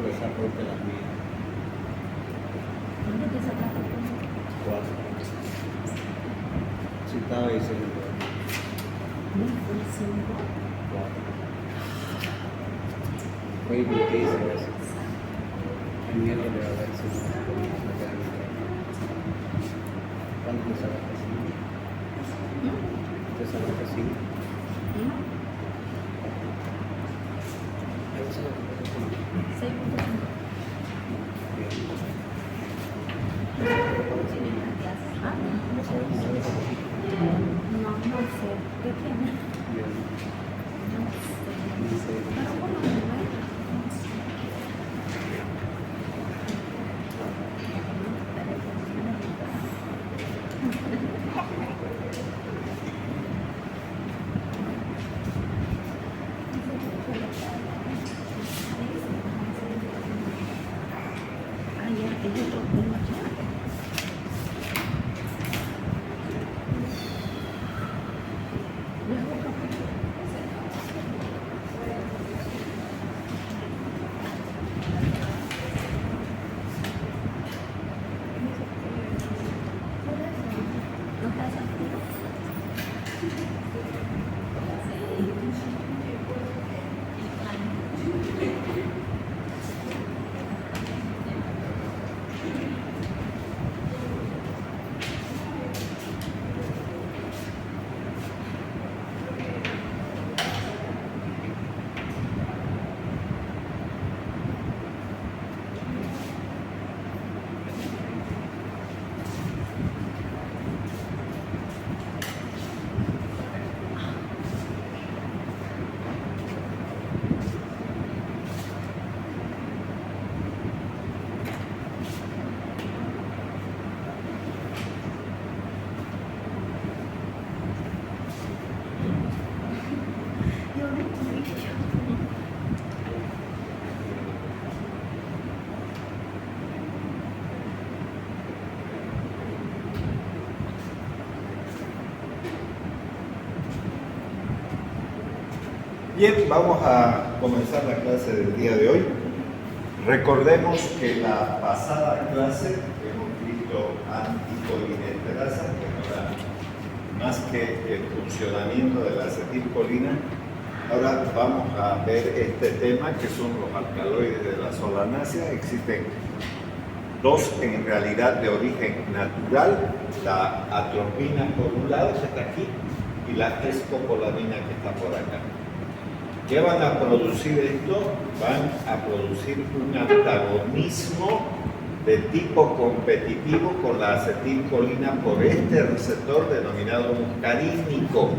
desarrolla la mía. ¿Dónde te sacaste? 4. Si estaba ahí segundo. 1005. 4. Fue y me dice eso. El miedo le va a dar si no me queda bien. ¿Cuánto te sacaste? 5. ¿Te sacaste 5? Eso es lo que te pongo. 6.5. Bien. ¿Tienes una clase? Ah, No sabes poquito. no sé. ¿De quién? Bien. No sé. Dice, Pero por lo menos, ayer es otro tema. ¿No estás activo? Yo no sé. Bien, vamos a comenzar la clase del día de hoy. Recordemos que la pasada clase hemos visto anticolinesterasa, que no era más que el funcionamiento de la acetilcolina. Ahora vamos a ver este tema que son los alcaloides de la solanácea. Existen dos en realidad de origen natural, la atropina por un lado que está aquí y la escopolamina que está por acá. ¿Qué van a producir esto? Van a producir un antagonismo de tipo competitivo con la acetilcolina por este receptor denominado muscarínico.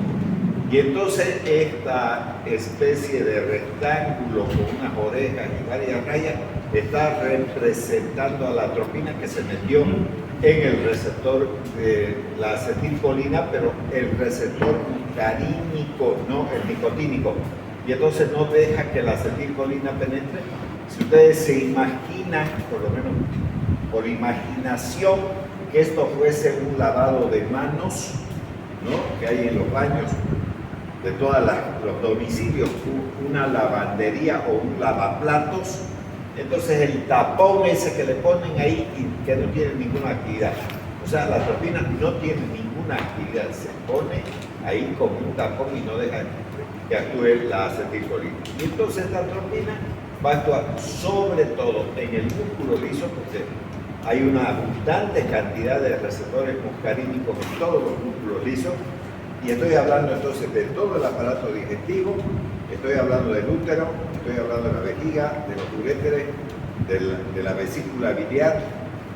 Y entonces esta especie de rectángulo con unas orejas y varias rayas está representando a la atropina que se metió en el receptor de la acetilcolina, pero el receptor muscarínico, no el nicotínico. Y entonces no deja que la acetilcolina penetre. Si ustedes se imaginan, por lo menos por imaginación, que esto fuese un lavado de manos, ¿no?, que hay en los baños de todos los domicilios, una lavandería o un lavaplatos, entonces el tapón ese que le ponen ahí y que no tiene ninguna actividad. O sea, la atropina no tiene ninguna actividad, se pone ahí como un tapón y no deja que actúe la acetilcolina. Y entonces la atropina va a actuar sobre todo en el músculo liso, porque hay una abundante cantidad de receptores muscarínicos en todos los músculos lisos. Y estoy hablando entonces de todo el aparato digestivo, estoy hablando del útero, estoy hablando de la vejiga, de los uréteres, de la vesícula biliar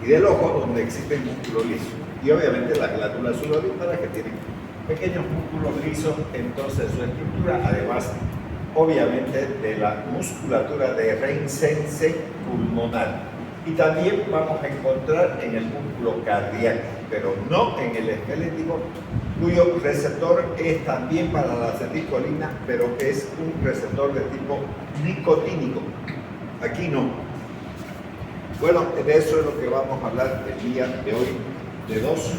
y del ojo, donde existe músculo liso. Y obviamente la glándula sudorípara, que tiene pequeños músculos lisos en toda su estructura, además obviamente de la musculatura de Reisense pulmonar. Y también vamos a encontrar en el músculo cardíaco, pero no en el esquelético, cuyo receptor es también para la acetilcolina, pero es un receptor de tipo nicotínico. Aquí no. Bueno, de eso es lo que vamos a hablar el día de hoy, de dos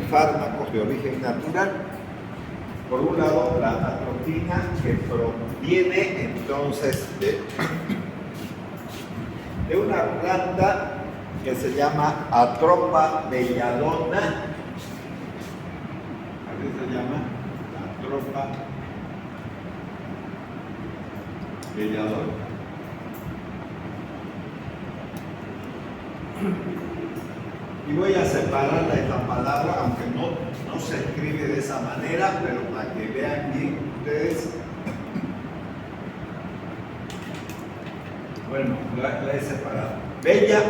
fármacos de origen natural. Por un lado, la atropina, que proviene entonces de una planta que se llama Atropa belladona. Así se llama, Atropa belladona. Y voy a separar esta palabra, aunque no se escribe de esa manera, pero para que vean bien ustedes. Bueno, la he separado. Bella,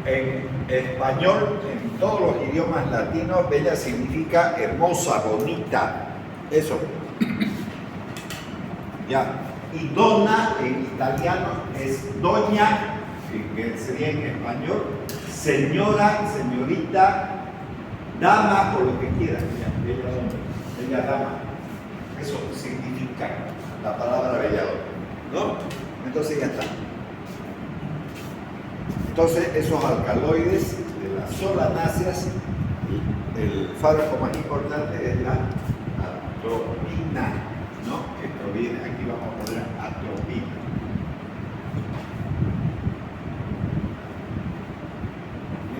en español, en todos los idiomas latinos, bella significa hermosa, bonita. Eso. Ya. Y donna en italiano es doña, que sería en español, señora, señorita, dama o lo que quieran. Bella donna, bella dama. Eso significa la palabra belladona, ¿no? Entonces ya está. Entonces esos alcaloides de las solanáceas, el fármaco más importante es la atropina, ¿no? Que proviene, aquí vamos a poner atropina.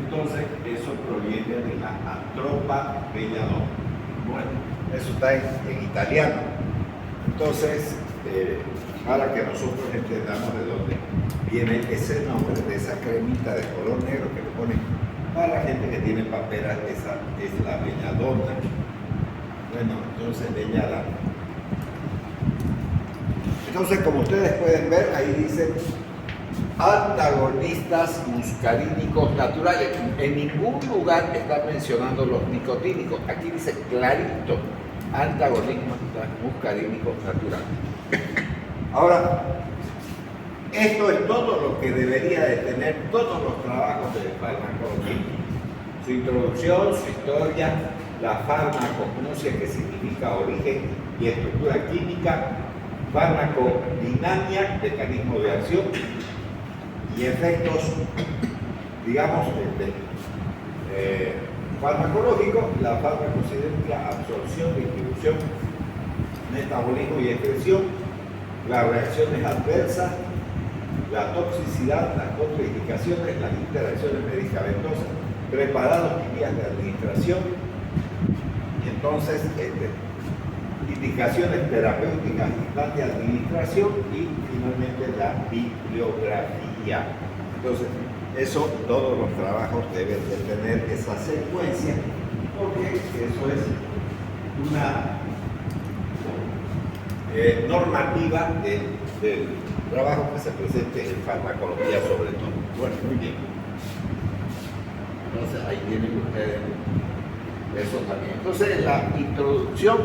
Entonces eso proviene de la atropa belladona. Bueno, eso está en italiano. Entonces, para que nosotros entendamos de dónde viene ese nombre de esa cremita de color negro que le ponen para la gente que tiene paperas, esa es la belladona. Bueno, entonces bellada. Entonces, como ustedes pueden ver, ahí dice antagonistas muscarínicos naturales. En ningún lugar está mencionando los nicotínicos. Aquí dice clarito, antagonistas muscarínicos naturales. Ahora, esto es todo lo que debería de tener todos los trabajos de farmacología. Su introducción, su historia, la farmacognosia, que significa origen y estructura química, farmacodinamia, mecanismo de acción y efectos, digamos, farmacológicos, la farmacocinética, absorción, distribución, metabolismo y excreción, las reacciones adversas, la toxicidad, las contraindicaciones, las interacciones medicamentosas, preparados y vías de administración, y entonces indicaciones terapéuticas y plan de administración, y finalmente la bibliografía. Entonces, eso, todos los trabajos deben de tener esa secuencia, porque eso es una normativa del trabajo que se presente en farmacología sobre todo. Bueno, muy bien. Entonces ahí tienen ustedes eso también. Entonces en la introducción,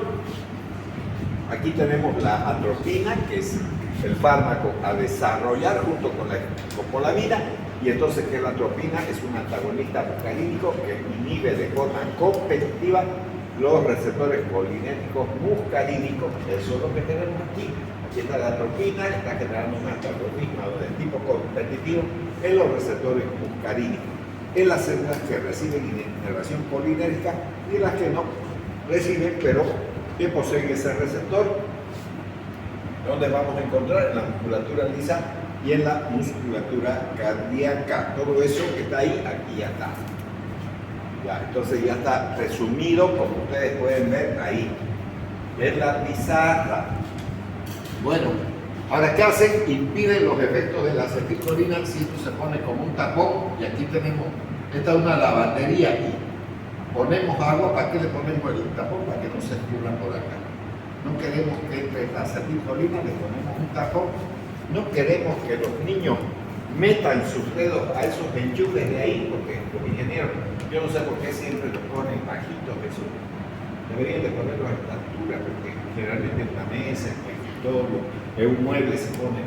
aquí tenemos la atropina, que es el fármaco a desarrollar junto con la escopolamina, y entonces que la atropina es un antagonista muscarínico que inhibe de forma competitiva los receptores colinéticos muscarínicos. Eso es lo que tenemos aquí. Aquí está la atropina, está generando un antagonismo de tipo competitivo en los receptores muscarínicos, en las células que reciben inervación colinérgica y las que no reciben, pero que poseen ese receptor, donde vamos a encontrar en la musculatura lisa y en la musculatura cardíaca. Todo eso que está ahí, aquí ya está. Ya, entonces ya está resumido, como ustedes pueden ver ahí. Es la pizarra. Bueno, ahora, ¿qué hacen? Impiden los efectos de la acetilcolina si esto se pone como un tapón. Y aquí tenemos, esta es una lavandería y ponemos agua. ¿Para qué le ponemos el tapón? Para que no se escurra por acá. No queremos que entre la acetilcolina, le ponemos un tapón. No queremos que los niños metan sus dedos a esos enchufes de ahí, porque los ingenieros, yo no sé por qué siempre los ponen bajitos, eso. Deberían de ponerlos a esta altura, porque generalmente en la mesa, en el escritorio, en un mueble se ponen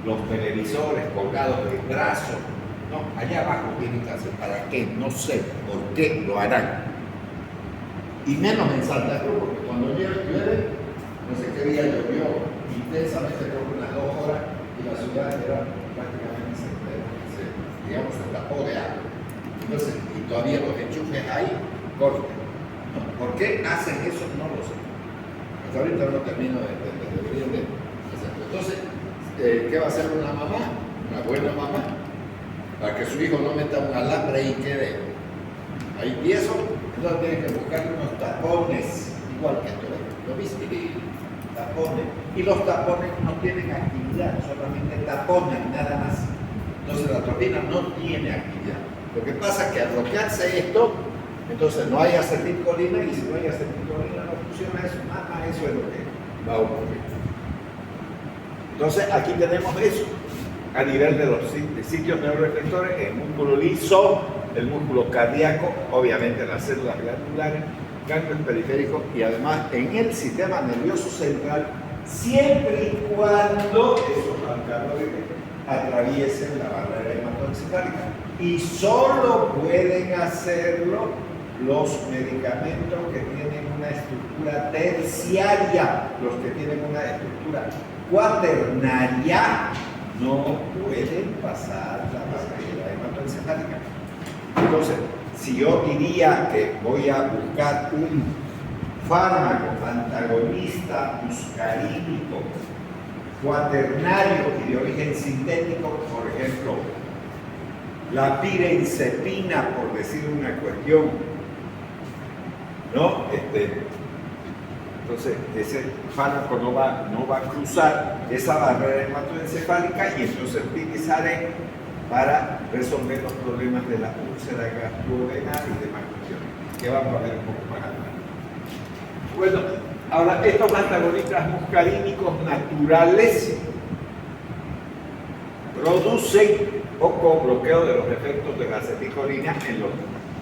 los televisores colgados del brazo. No, allá abajo tienen que hacer. ¿Para qué? No sé por qué lo harán. Y menos en Santa Cruz, porque cuando llueve, no sé qué día llovió intensamente, creo que unas 2 horas, y la ciudad era prácticamente digamos, se tapó de agua. Entonces, y todavía los enchufes ahí cortan. ¿No? ¿Por qué hacen eso? No lo sé. Hasta ahorita no termino de entender. Deberían de hacerlo. Entonces, ¿qué va a hacer una mamá? una buena mamá, para que su hijo no meta un alambre y quede ahí tieso. Entonces tiene que buscarle unos tapones, igual que esto, ¿lo viste? Tapones. Y los tapones no tienen actividad, solamente taponan, nada más. Entonces la atropina no tiene actividad. Lo que pasa es que al bloquearse esto, entonces no hay acetilcolina, y si no hay acetilcolina no funciona eso, nada, eso es lo que va a ocurrir. Entonces aquí tenemos eso, a nivel de los sitios neuroeflectores, el músculo liso, el músculo cardíaco, obviamente las células glandulares, ganglios periféricos y además en el sistema nervioso central, siempre y cuando esos alcaloides atraviesen la barrera hematoencefálica. Y solo pueden hacerlo los medicamentos que tienen una estructura terciaria. Los que tienen una estructura cuaternaria no pueden pasar la barrera hematoencefálica. Entonces, si yo diría que voy a buscar un fármaco antagonista muscarínico cuaternario y de origen sintético, por ejemplo, la pirenzepina, por decir una cuestión, ¿no? Entonces, ese fármaco no va a cruzar esa barrera hematoencefálica y entonces utilizaré para resolver los problemas de la úlcera gastrodenal y demás cuestiones, que vamos a ver un poco más adelante. Bueno, ahora estos antagonistas muscarínicos naturales producen poco bloqueo de los efectos de la acetilcolina en los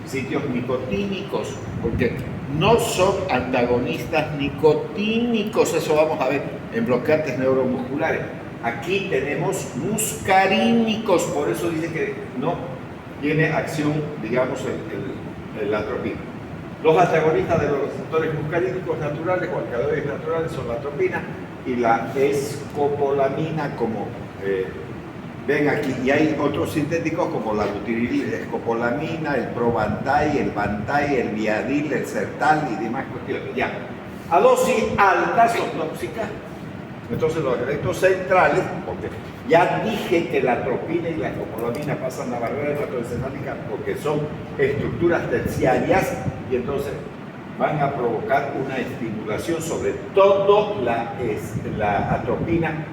sitios nicotínicos, porque no son antagonistas nicotínicos, eso vamos a ver en bloqueantes neuromusculares. Aquí tenemos muscarínicos, por eso dice que no tiene acción, digamos, el atropina. Los antagonistas de los receptores muscarínicos naturales o alcaloides naturales son la atropina y la escopolamina, como ven aquí. Y hay otros sintéticos como la butirilina, escopolamina, el probantai, el bantai, el viadil, el sertal y demás cuestiones. Ya. A dosis altas son tóxicas. Entonces los efectos centrales, porque ya dije que la atropina y la escopolamina pasan la barrera hematoencefálica porque son estructuras terciarias y entonces van a provocar una estimulación, sobre todo la atropina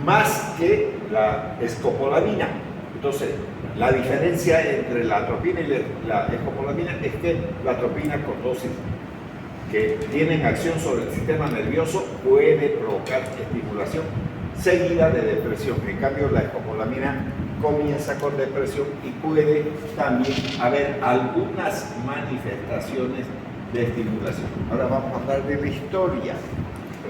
más que la escopolamina. Entonces, la diferencia entre la atropina y la escopolamina es que la atropina con dosis que tienen acción sobre el sistema nervioso puede provocar estimulación seguida de depresión. En cambio, la escopolamina comienza con depresión y puede también haber algunas manifestaciones de estimulación. Ahora vamos a hablar de la historia.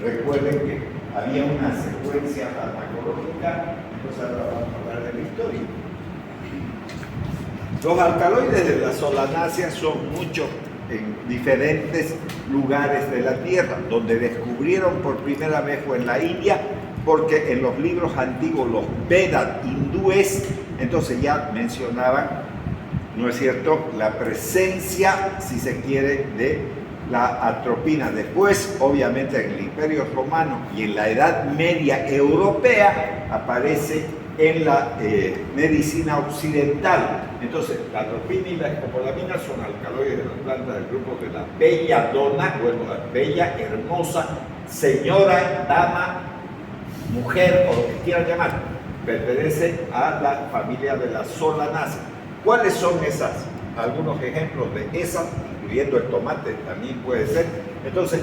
Recuerden que había una secuencia farmacológica, entonces ahora vamos a hablar de la historia. Los alcaloides de la solanácea son muchos en diferentes lugares de la Tierra. Donde descubrieron por primera vez fue en la India, porque en los libros antiguos, los Vedas hindúes, entonces ya mencionaban, ¿no es cierto?, la presencia, si se quiere, de la atropina. Después, obviamente, en el Imperio Romano y en la Edad Media Europea aparece en la medicina occidental. Entonces, la atropina y la escopolamina son alcaloides de las plantas del grupo de la belladona, bueno, la bella, hermosa, señora, dama, mujer o lo que quieran llamar. Pertenece a la familia de las solanáceas. ¿Cuáles son esas? Algunos ejemplos de esas, incluyendo el tomate, también puede ser. Entonces,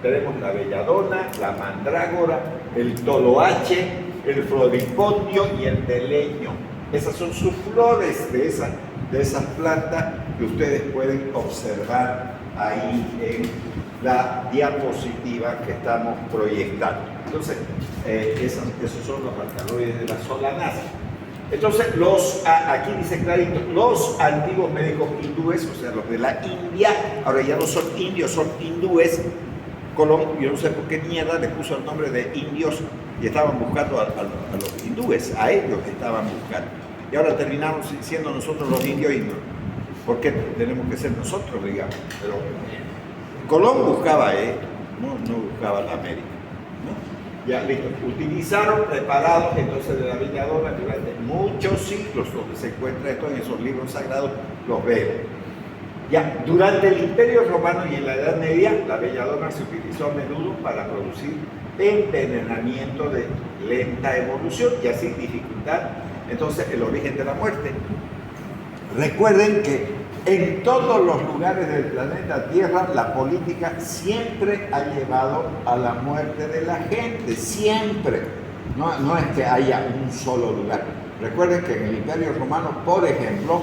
tenemos la belladona, la mandrágora, el toloache, el floripondio y el deleño. Esas son sus flores de esas plantas que ustedes pueden observar ahí en la diapositiva que estamos proyectando. Entonces, esos son los alcaloides de la solanácea. Entonces, aquí dice clarito, los antiguos médicos hindúes, o sea, los de la India, ahora ya no son indios, son hindúes. Colón, yo no sé por qué mierda le puso el nombre de indios y estaban buscando a los hindúes, a ellos estaban buscando. Y ahora terminamos siendo nosotros los indios. ¿Por qué tenemos que ser nosotros, digamos? Pero Colón buscaba esto, no buscaba la América, ¿no? Ya, listo. Utilizaron preparados entonces de la belladona durante muchos siglos, donde se encuentra esto en esos libros sagrados, los veo. Ya, durante el Imperio Romano y en la Edad Media, la belladona se utilizó a menudo para producir envenenamiento de lenta evolución y así dificultar entonces el origen de la muerte. Recuerden que en todos los lugares del planeta Tierra la política siempre ha llevado a la muerte de la gente, siempre. No es que haya un solo lugar. Recuerden que en el Imperio Romano, por ejemplo,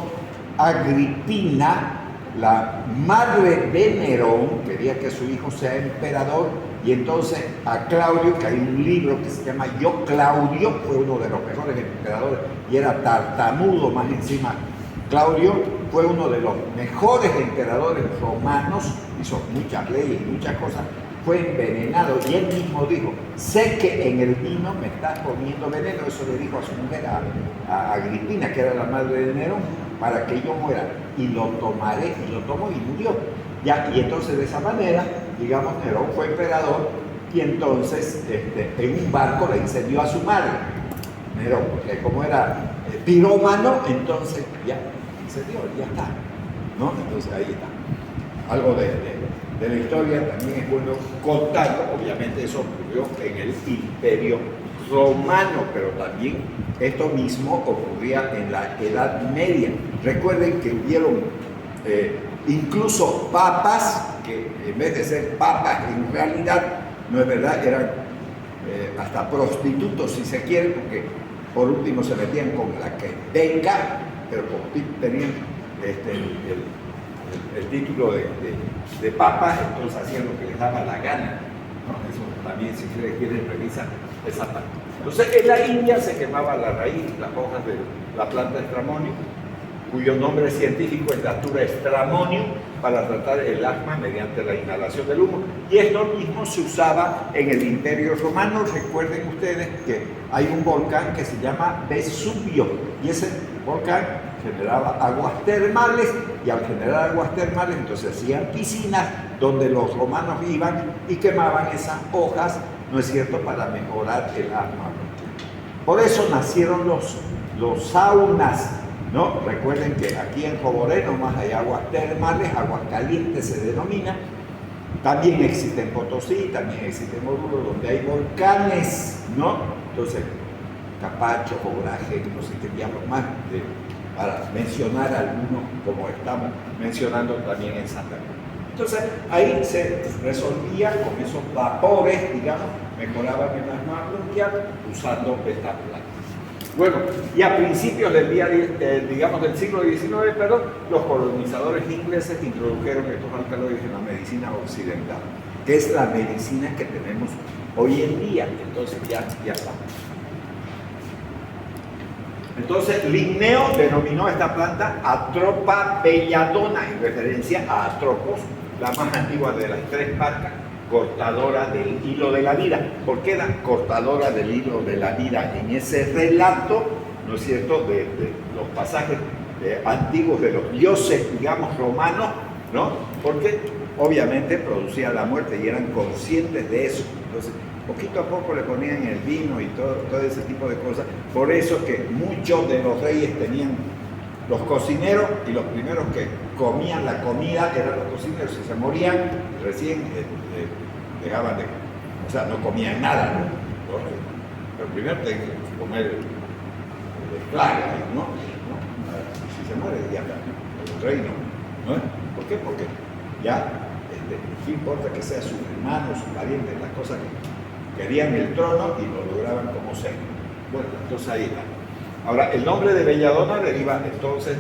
Agripina, la madre de Nerón, quería que su hijo sea emperador, y entonces a Claudio, que hay un libro que se llama Yo Claudio, fue uno de los mejores emperadores y era tartamudo más encima. Claudio fue uno de los mejores emperadores romanos, hizo muchas leyes, muchas cosas, fue envenenado y él mismo dijo, sé que en el vino me estás poniendo veneno, eso le dijo a su mujer, a Agripina, que era la madre de Nerón, para que yo muera, y lo tomaré, y lo tomó y murió. Ya, y entonces de esa manera, digamos, Nerón fue emperador y entonces en un barco le incendió a su madre, Nerón, porque como era pirómano, entonces ya incendió, ya está, ¿no? Entonces ahí está. Algo de la historia también es bueno contarlo, obviamente eso ocurrió en el Imperio Romano, pero también esto mismo ocurría en la Edad Media. Recuerden que hubieron incluso papas, que en vez de ser papas en realidad, no es verdad, eran hasta prostitutos si se quiere, porque por último se metían con la que venga, pero como tenían el título de papas, entonces hacían lo que les daba la gana, ¿no? Eso también, si ustedes quieren, revisar esa parte. Entonces en la India se quemaba la raíz, las hojas de la planta Stramonium, cuyo nombre científico es Datura stramonium, para tratar el asma mediante la inhalación del humo. Y esto mismo se usaba en el Imperio Romano. Recuerden ustedes que hay un volcán que se llama Vesubio, y ese volcán generaba aguas termales, y al generar aguas termales entonces hacían piscinas donde los romanos iban y quemaban esas hojas, ¿no es cierto?, para mejorar el asma. Por eso nacieron los saunas, ¿no? Recuerden que aquí en Joboré nomás hay aguas termales, aguas calientes se denomina. También existe en Potosí, también existe en Oruro, donde hay volcanes, ¿no? Entonces, Capacho, Jobraje, no sé qué diablos más, para mencionar algunos, como estamos mencionando también en Santa Cruz. Entonces, ahí se resolvía con esos vapores, digamos, mejoraban el asma bronquial usando esta planta. Bueno, y a principios del del siglo XIX, los colonizadores ingleses introdujeron estos alcaloides en la medicina occidental, que es la medicina que tenemos hoy en día. Entonces ya está. Entonces Linneo denominó esta planta Atropa belladona, en referencia a Atropos, la más antigua de las tres parcas, cortadora del hilo de la vida. ¿Por qué la cortadora del hilo de la vida? En ese relato, ¿no es cierto?, de los pasajes antiguos de los dioses, digamos, romanos, ¿no? Porque obviamente producía la muerte y eran conscientes de eso. Entonces, poquito a poco le ponían el vino y todo ese tipo de cosas. Por eso que muchos de los reyes tenían los cocineros, y los primeros que comían la comida eran los cocineros. Si se morían, recién dejaban de, o sea, no comían nada, ¿no? Pero primero tienen que comer el plaga, ¿no? Si se muere, ya el reino, ¿no? ¿Por qué? Porque ya, no importa que sea su hermano, su pariente, las cosas que querían el trono y lo lograban como sea. Bueno, entonces ahí está. Ahora, el nombre de belladona deriva entonces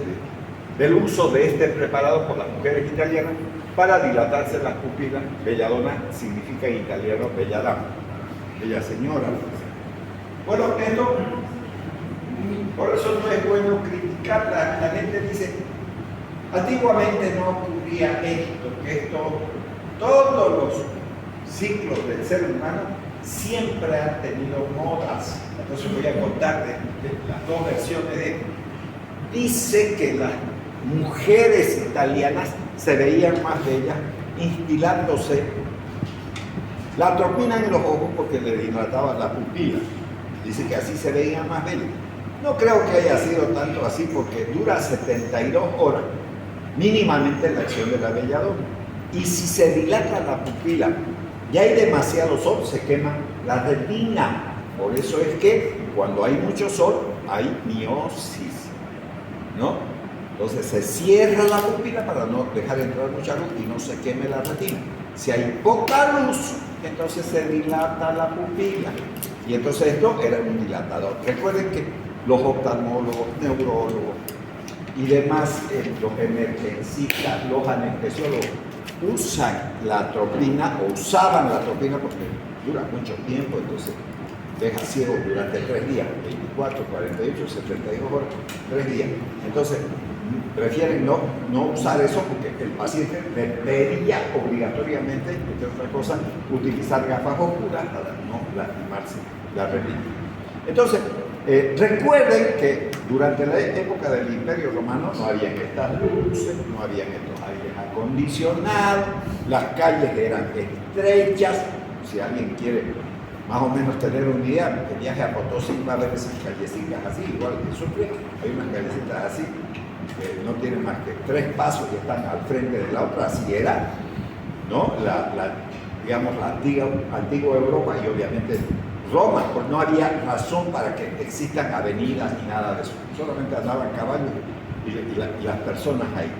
del uso de este preparado por las mujeres italianas para dilatarse las pupilas. Belladona significa en italiano bella dama, bella señora. Bueno, esto, por eso no es bueno criticar. La gente dice, antiguamente no ocurría esto, todos los ciclos del ser humano siempre han tenido modas. Entonces voy a contar de las dos versiones de esto. Dice que las mujeres italianas se veían más bellas instilándose La atropina en los ojos porque le dilataba la pupila. Dice que así se veía más bello. No creo que haya sido tanto así porque dura 72 horas mínimamente la acción de la belladona. Y si se dilata la pupila, ya hay demasiado sol, se quema la retina. Por eso es que cuando hay mucho sol hay miosis, ¿no? Entonces se cierra la pupila para no dejar entrar mucha luz y no se queme la retina. Si hay poca luz, entonces se dilata la pupila. Y entonces esto era un dilatador. Recuerden que los oftalmólogos, neurólogos y demás, los emergencistas, los anestesiólogos, usan la atropina o usaban la atropina porque dura mucho tiempo, entonces deja ciego durante 3 días, 24, 48, 72 horas, 3 días. Entonces, prefieren no usar eso porque el paciente debería obligatoriamente, entre otras cosas, utilizar gafas oscuras para no lastimarse la retina. Entonces, recuerden que durante la época del Imperio Romano no habían estas luces, no habían estos aires acondicionados, las calles eran estrechas. Si alguien quiere más o menos tener un día, el viaje a Potosí va a ver esas callecitas así, igual que Sucre, hay unas callecitas así, que no tienen más que 3 pasos y están al frente de la otra, así era, ¿no? Digamos, la antigua Europa y obviamente Roma, pues no había razón para que existan avenidas ni nada de eso, solamente andaban caballos y las personas ahí.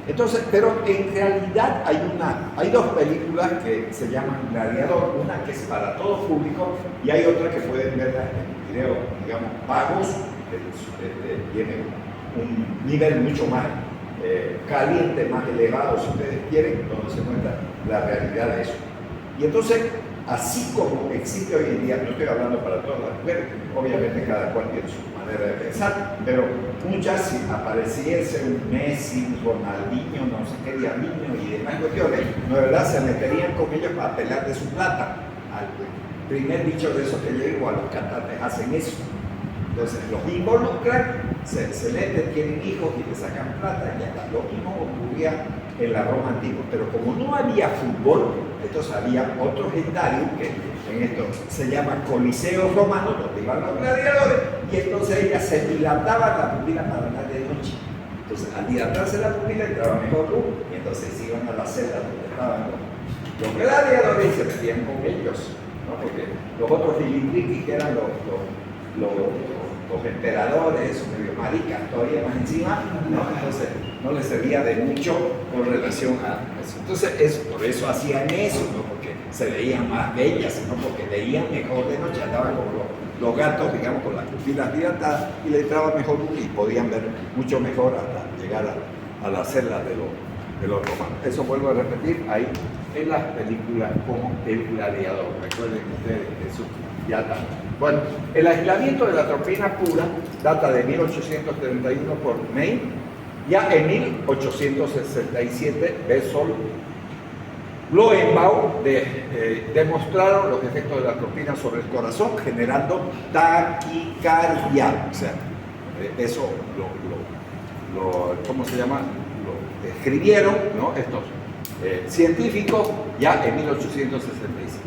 Entonces, pero en realidad hay 2 películas que se llaman Gladiador, una que es para todo público y hay otra que pueden verla en video, digamos, pagos, tiene un nivel mucho más caliente, más elevado, si ustedes quieren, donde se muestra la realidad de eso. Y entonces, así como existe hoy en día, no estoy hablando para todas las mujeres, obviamente cada cual tiene su manera de pensar, pero muchas, si apareciese un Messi, un Ronaldinho, no sé qué Diablillo y demás cuestiones, no es verdad, se meterían con ellos para pelar de su plata. Al primer dicho de eso que llegó, a los cantantes hacen eso. Entonces los involucran, se meten, tienen hijos y le sacan plata y hasta lo mismo ocurría en la Roma antigua. Pero como no había fútbol, entonces había otros estadios que en esto se llama Coliseo Romano, donde iban los gladiadores, y entonces ellas se dilataban la pupila para andar de noche. Entonces al dilatarse la pupila entraba mejor luz y entonces iban a la celda donde estaban los gladiadores y se metían con ellos, ¿no? Porque los otros filindriquis que eran los emperadores, medio maricas, todavía más encima, ¿no? Entonces no les servía de mucho con relación a eso. Entonces por eso hacían eso, no porque se veían más bellas, sino porque veían mejor de noche, andaban como los gatos, digamos, con las pupilas dilatadas y le entraba mejor y podían ver mucho mejor hasta llegar a la celda de los romanos. Eso vuelvo a repetir ahí en las películas como El Gladiador. Recuerden ustedes eso ya está. Bueno, el aislamiento de la atropina pura data de 1831 por May. Ya en 1867, Bessel, Loewenbaum demostraron los efectos de la atropina sobre el corazón, generando taquicardia. O sea, eso ¿cómo se llama? Lo escribieron, ¿no? Estos científicos ya en 1865.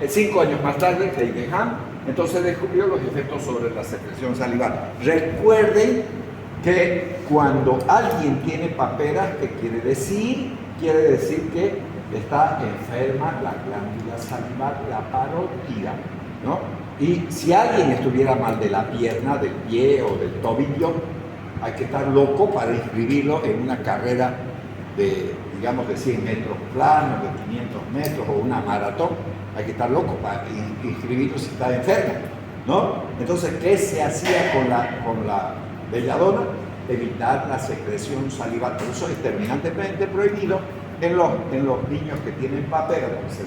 5 años más tarde, Heidenheim entonces descubrió los efectos sobre la secreción salival. Recuerden que cuando alguien tiene paperas, ¿qué quiere decir? Quiere decir que está enferma la glándula salival, la parótida, ¿no? Y si alguien estuviera mal de la pierna, del pie o del tobillo, hay que estar loco para inscribirlo en una carrera de, digamos, de 100 metros planos, de 500 metros o una maratón. Hay que estar loco para inscribirlo si está enfermo, ¿no? Entonces, ¿qué se hacía con la belladona? Evitar la secreción salival. Por eso es terminantemente prohibido en los niños que tienen papera, porque se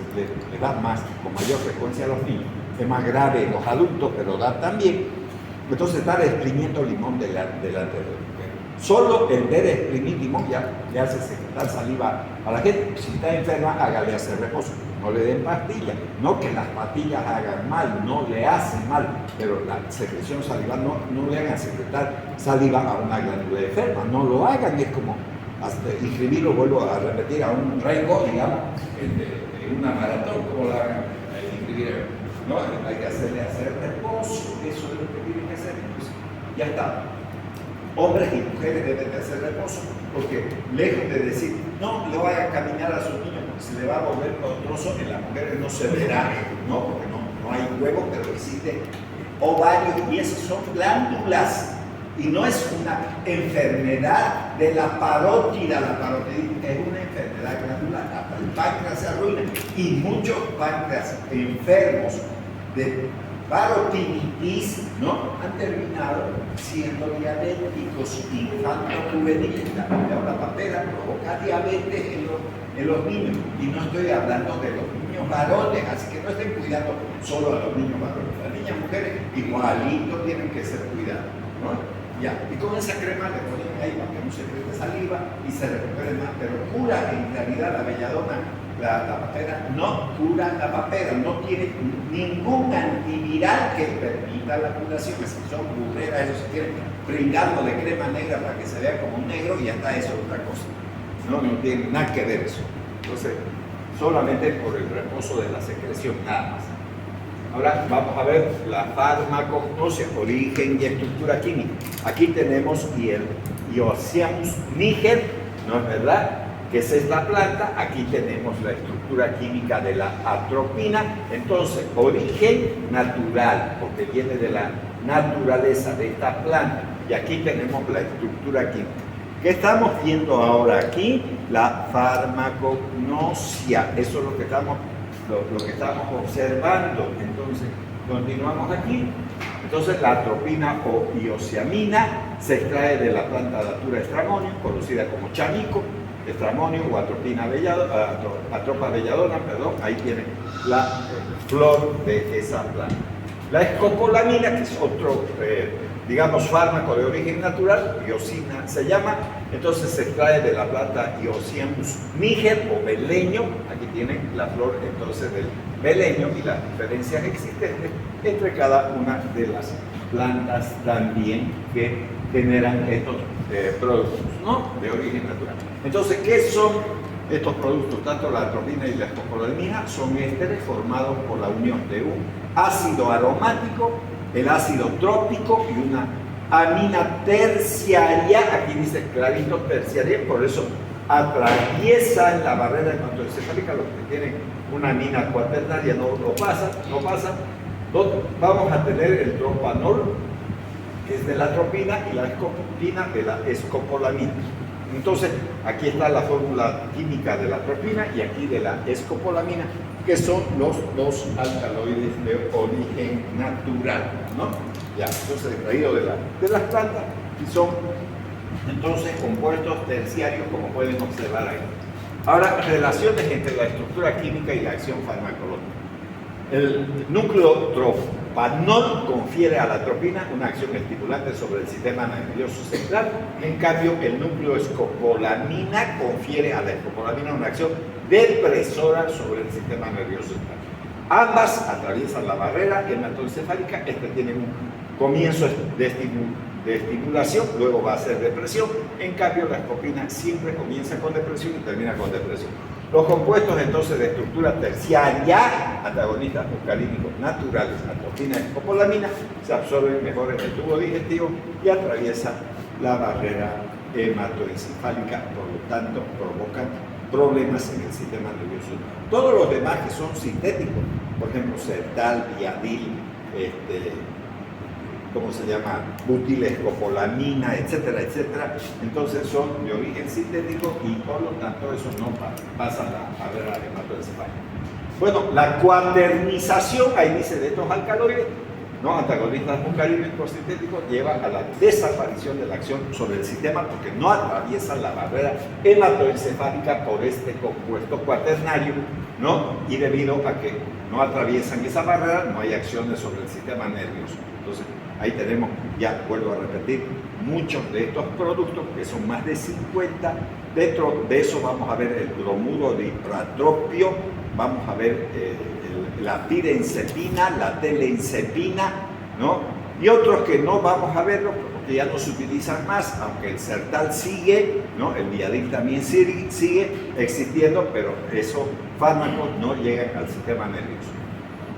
le da más, con mayor frecuencia a los niños. Es más grave en los adultos, pero da también. Entonces, estar exprimiendo limón delante del Solo el ver exprimir limón ya le hace secretar saliva a la gente. Si está enferma, hágale hacer reposo. No le den pastillas. No que las pastillas hagan mal, no le hacen mal, pero la secreción salival no le hagan secretar saliva a una glándula enferma. No lo hagan, es como inscribirlo, vuelvo a repetir, a un rengo, digamos, una maratón, como la hagan, ¿no? Hay que hacer reposo, eso es lo que tienen que hacer. Entonces, ya está. Hombres y mujeres deben de hacer reposo, porque lejos de decir, no, le vaya a caminar a sus niños porque se le va a volver odroso, en las mujeres no se verá, ¿no? Porque no hay huevo, pero existe ovarios y esas son glándulas. Y no es una enfermedad de la parótida. La parótida es una enfermedad glandular. Hasta el páncreas se arruina. Y muchos páncreas enfermos de parotinitis, ¿no? Han terminado siendo diabéticos infanto-juveniles. La papera provoca diabetes en los niños. Y no estoy hablando de los niños varones, así que no estén cuidando solo a los niños varones. Las niñas mujeres igualito tienen que ser cuidadas, ¿no? Ya, y con esa crema le ponen ahí para que no se cree saliva y se recupere más, pero cura en realidad la belladona, la papera, no cura la papera, no tiene ningún antiviral que permita la curación, que son burreras, eso se quieren brindarlo de crema negra para que se vea como un negro y ya está, eso es otra cosa, no tiene nada que ver eso. Entonces, solamente por el reposo de la secreción, nada más. Ahora vamos a ver la farmacognosia, origen y estructura química. Aquí tenemos el Ioseanus niger, ¿no es verdad? Que es esta planta. Aquí tenemos la estructura química de la atropina. Entonces, origen natural, porque viene de la naturaleza de esta planta. Y aquí tenemos la estructura química. ¿Qué estamos viendo ahora aquí? La farmacognosia. Eso es lo que estamos observando. Entonces, continuamos aquí. Entonces, la atropina o ioseamina se extrae de la planta Datura estramonium, conocida como chamico, estramonium o atropa belladona, perdón. Ahí tiene la flor de esa planta. La escopolamina, que es otro, digamos, fármaco de origen natural, iosina se llama, entonces se extrae de la planta Ioseanus niger o beleño. Aquí tienen la flor entonces del beleño y las diferencias existentes entre cada una de las plantas también que generan estos productos, ¿no? De origen natural. Entonces, ¿qué son estos productos? Tanto la atropina y la escopolamina son ésteres formados por la unión de un ácido aromático, el ácido trópico y una amina terciaria. Aquí dice clarito terciaria, por eso atraviesan la barrera hematoencefálica. Los que tienen una amina cuaternaria no pasa. Vamos a tener el tropanol, que es de la atropina, y la escopolamina de la escopolamina. Entonces, aquí está la fórmula química de la atropina y aquí de la escopolamina, que son los dos alcaloides de origen natural, ¿no? Ya, entonces extraído de las plantas y son entonces compuestos terciarios, como pueden observar ahí. Ahora, relaciones entre la estructura química y la acción farmacológica. El núcleo tropanol confiere a la atropina una acción estimulante sobre el sistema nervioso central. En cambio, el núcleo escopolamina confiere a la escopolamina una acción depresora sobre el sistema nervioso central. Ambas atraviesan la barrera hematoencefálica. Este tiene un comienzo de estimulación, luego va a ser depresión. En cambio, la escopina siempre comienza con depresión y termina con depresión. Los compuestos entonces de estructura terciaria, antagonistas muscarínicos naturales, atropina y escopolamina, se absorben mejor en el tubo digestivo y atraviesan la barrera hematoencefálica, por lo tanto provocan problemas en el sistema nervioso. Todos los demás que son sintéticos, por ejemplo, Sertal, Viadil, ¿cómo se llama? Butilescopolamina, etcétera, etcétera. Entonces son de origen sintético y por lo tanto eso no pasa a la barrera hematoencefálica. Bueno, la cuaternización, ahí dice, de estos alcaloides, ¿no? Antagonistas muscarínicos sintéticos, lleva a la desaparición de la acción sobre el sistema porque no atraviesan la barrera hematoencefálica por este compuesto cuaternario, ¿no? Y debido a que no atraviesan esa barrera, no hay acciones sobre el sistema nervioso. Entonces, ahí tenemos, ya vuelvo a repetir, muchos de estos productos, que son más de 50. Dentro de eso vamos a ver el bromuro de ipratropio, vamos a ver la pirenzepina, la telenzepina, ¿no? y otros que no vamos a verlo porque ya no se utilizan más, aunque el Sertal sigue, ¿no? El Viadil también sigue existiendo, pero esos fármacos no llegan al sistema nervioso.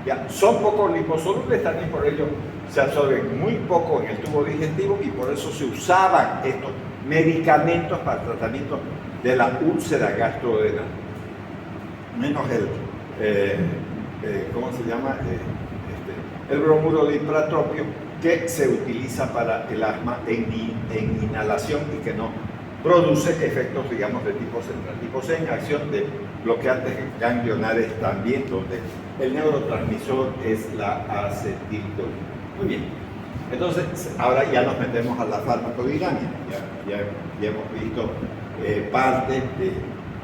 Ya, son pocos liposolubles, también por ello se absorben muy poco en el tubo digestivo y por eso se usaban estos medicamentos para el tratamiento de la úlcera gastrodenal. Menos ¿cómo se llama? El bromuro de ipratropio, que se utiliza para el asma en inhalación y que no produce efectos, digamos, de tipo central. Tipo C en acción de bloqueantes ganglionares también, donde el neurotransmisor es la acetilcolina. Muy bien. Entonces, ahora ya nos metemos a la farmacodinámica. Ya hemos visto parte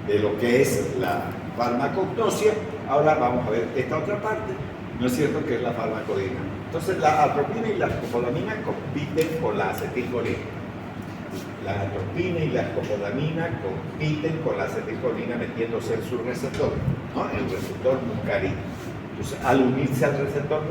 de lo que es la farmacognosia. Ahora vamos a ver esta otra parte, ¿no es cierto?, que es la farmacodinámica. Entonces, la atropina y la escopolamina compiten con la acetilcolina. La atropina y la escopolamina compiten con la acetilcolina metiéndose en su receptor, ¿no? El receptor muscarínico. Entonces, al unirse al receptor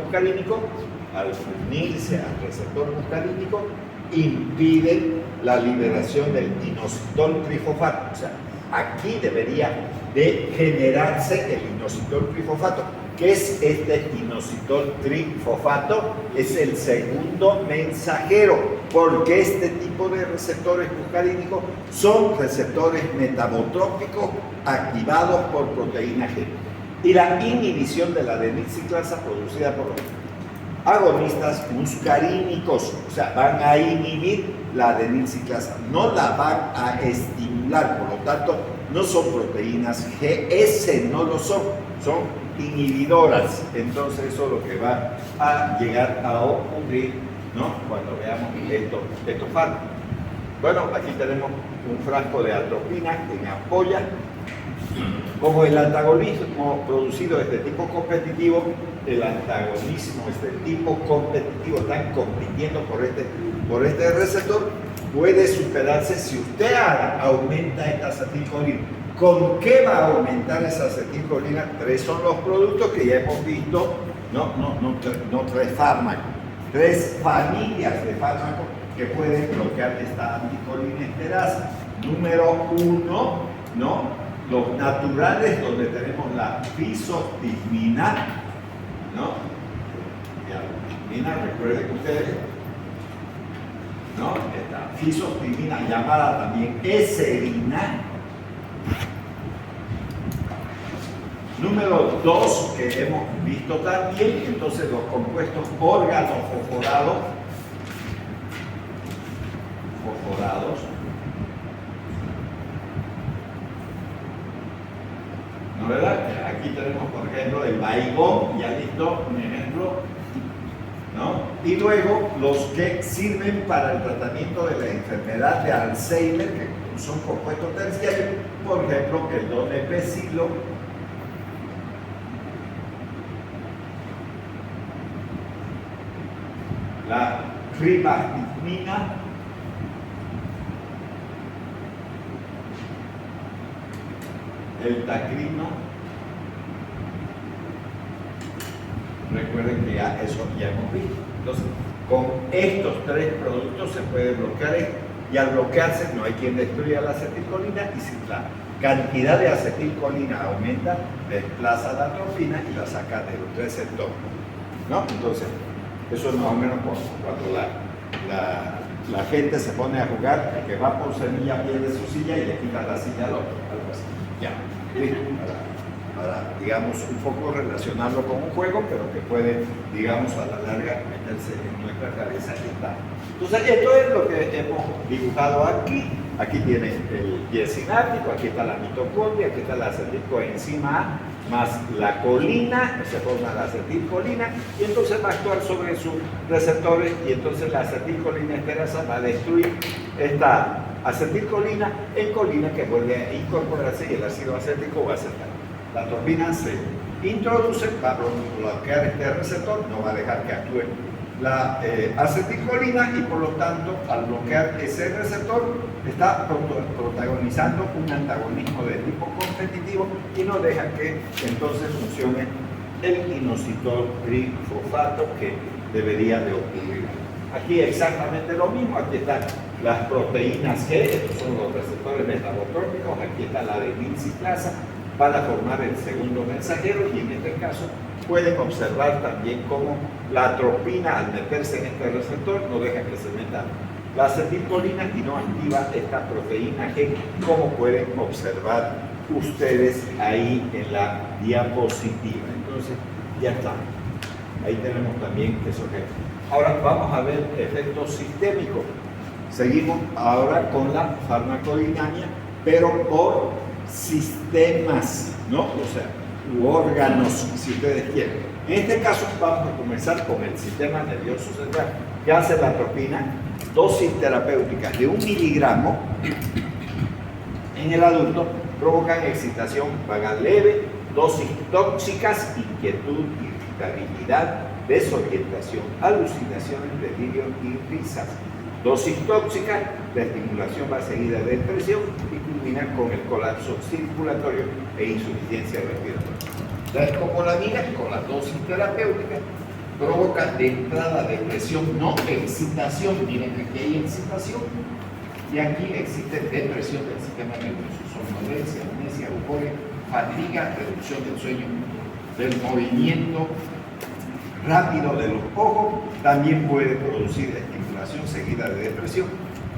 muscarínico, impiden la liberación del inositol trifosfato. O sea, aquí debería de generarse el inositol trifosfato. ¿Qué es este inositol trifosfato? Es el segundo mensajero, porque este tipo de receptores muscarínicos son receptores metabotrópicos activados por proteína G. Y la inhibición de la adenilciclasa producida por los agonistas muscarínicos, o sea, van a inhibir la adenilciclasa, no la van a estimular, por lo tanto, no son proteínas GS, no lo son inhibidoras. Entonces, eso es lo que va a llegar a ocurrir, ¿no?, cuando veamos estos fármacos. Bueno, aquí tenemos un frasco de atropina en ampolla. Como el antagonismo producido es de tipo competitivo, están compitiendo por este receptor, puede superarse si usted aumenta esta acetilcolina. ¿Con qué va a aumentar esa acetilcolina? 3 son los productos que ya hemos visto, no 3 fármacos, 3 familias de fármacos que pueden bloquear esta anticolinesterasa. Número 1, ¿no?, los naturales, donde tenemos la fisostigmina, ¿no? La recuerden ustedes, ¿no? Esta fisostigmina, llamada también eserina. Número 2, que hemos visto también, entonces los compuestos organofosforados, ¿no, verdad? Aquí tenemos, por ejemplo, el baigón, ya listo, un ejemplo, ¿no? Y luego los que sirven para el tratamiento de la enfermedad de Alzheimer, que son compuestos terciarios, por ejemplo, el donepezilo, la ribastidina, el tacrino. Recuerden que eso ya hemos visto. Entonces, con estos 3 productos se puede bloquear esto, y al bloquearse no hay quien destruya la acetilcolina, y si la cantidad de acetilcolina aumenta, desplaza la atropina y la saca del receptor, ¿no? Entonces, eso es más o menos cuando la gente se pone a jugar, el que va por semilla pierde su silla y le quita la silla al otro, algo así. Ya, listo. Para, digamos, un poco relacionarlo con un juego, pero que puede, digamos, a la larga meterse en nuestra cabeza y está. Entonces, esto es lo que hemos dibujado aquí. Aquí tiene el pie sináptico, aquí está la mitocondria, aquí está la acetilcoenzima A, más la colina, se forma la acetilcolina, y entonces va a actuar sobre sus receptores, y entonces la acetilcolinesterasa va a destruir esta acetilcolina en colina, que vuelve a incorporarse, y el ácido acético va a aceptar. La atropina se introduce, va a bloquear este receptor, no va a dejar que actúe la acetilcolina, y por lo tanto, al bloquear ese receptor, está protagonizando un antagonismo de tipo competitivo y no deja que entonces funcione el inositol trifosfato, que debería de ocurrir. Aquí exactamente lo mismo, aquí están las proteínas G, estos son los receptores metabotrópicos, aquí está la de Vinci-Plaza, para formar el segundo mensajero, y en este caso pueden observar también cómo la atropina, al meterse en este receptor, no deja que se meta la acetilcolina y no activa esta proteína G, como pueden observar ustedes ahí en la diapositiva. Entonces, ya está. Ahí tenemos también esos ejemplos. Ahora vamos a ver efectos sistémicos. Seguimos ahora con la farmacodinámica, pero por sistemas, ¿no? O sea, u órganos, si ustedes quieren. En este caso vamos a comenzar con el sistema nervioso central. ¿Qué hace la atropina? Dosis terapéuticas de 1 miligramo en el adulto provocan excitación vagal leve, dosis tóxicas, inquietud, irritabilidad, desorientación, alucinaciones, delirio y risas. Dosis tóxica, la estimulación va seguida de depresión y culmina con el colapso circulatorio e insuficiencia respiratoria. La escopolamina, con la dosis terapéutica, provoca de entrada depresión, no excitación. Miren, aquí hay excitación y aquí existe depresión del sistema nervioso. Somnolencia, amnesia, euforia, fatiga, reducción del sueño, del movimiento rápido de los ojos. También puede producir estimulación seguida de depresión,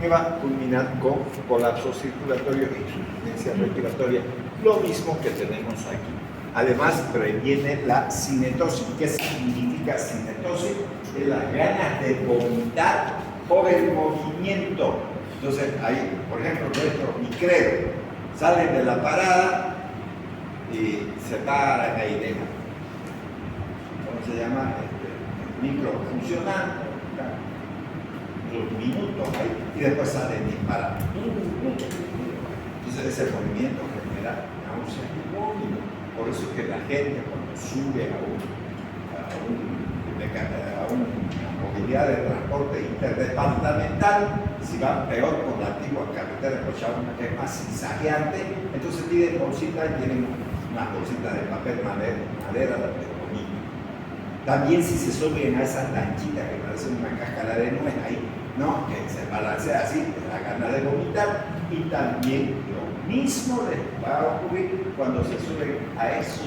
que va a culminar con colapso circulatorio e insuficiencia respiratoria, lo mismo que tenemos aquí. Además, previene la cinetosis. ¿Qué significa cinetosis? Es las ganas de vomitar por el movimiento. Entonces, ahí, por ejemplo, nuestros micreros salen de la parada y se paran ahí, dejan. ¿Cómo se llama? Micro funcionando, los minutos ahí, y después salen disparados. Entonces, ese movimiento genera náuseas y vómito. Por eso es que la gente, cuando sube a una movilidad de transporte interdepartamental, si van peor con la antigua carretera Cochabamba, que es más zigzagueante, entonces piden bolsitas y tienen unas bolsitas de papel madera de bonito. También si se suben a esas lanchitas que parecen una cáscara de nuez ahí, ¿no? Que se balancea así, la gana de vomitar, y también lo mismo les va a ocurrir cuando se suben a esos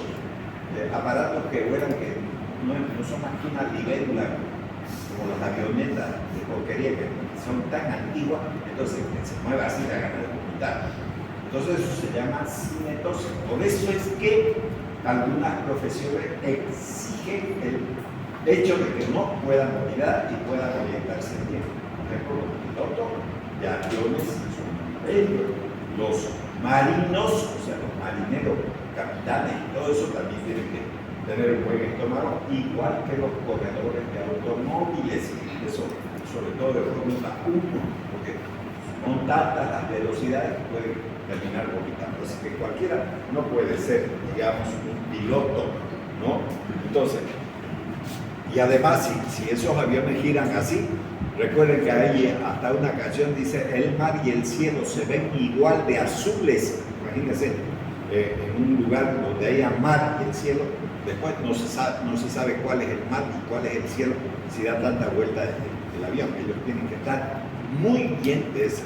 aparatos que vuelan, que no son más que una libélula, como las avionetas de porquería que son tan antiguas, entonces que se mueve así la gana de vomitar. Entonces eso se llama cinetosis. Por eso es que algunas profesiones exigen el hecho de que no puedan mirar y puedan orientarse bien. Por ejemplo, los pilotos de aviones son ellos, los marinos, o sea, los marineros, capitanes, y todo eso también tienen que tener un buen estómago, igual que los corredores de automóviles, eso, sobre todo de Fórmula 1, porque son tantas las velocidades que pueden terminar vomitando. Así que cualquiera no puede ser, digamos, un piloto, ¿no? Entonces, y además, si esos aviones giran así, recuerden que hay hasta una canción dice: el mar y el cielo se ven igual de azules. Imagínense, en un lugar donde haya mar y el cielo, después no se sabe cuál es el mar y cuál es el cielo si da tanta vuelta el avión. Ellos tienen que estar muy bien de eso,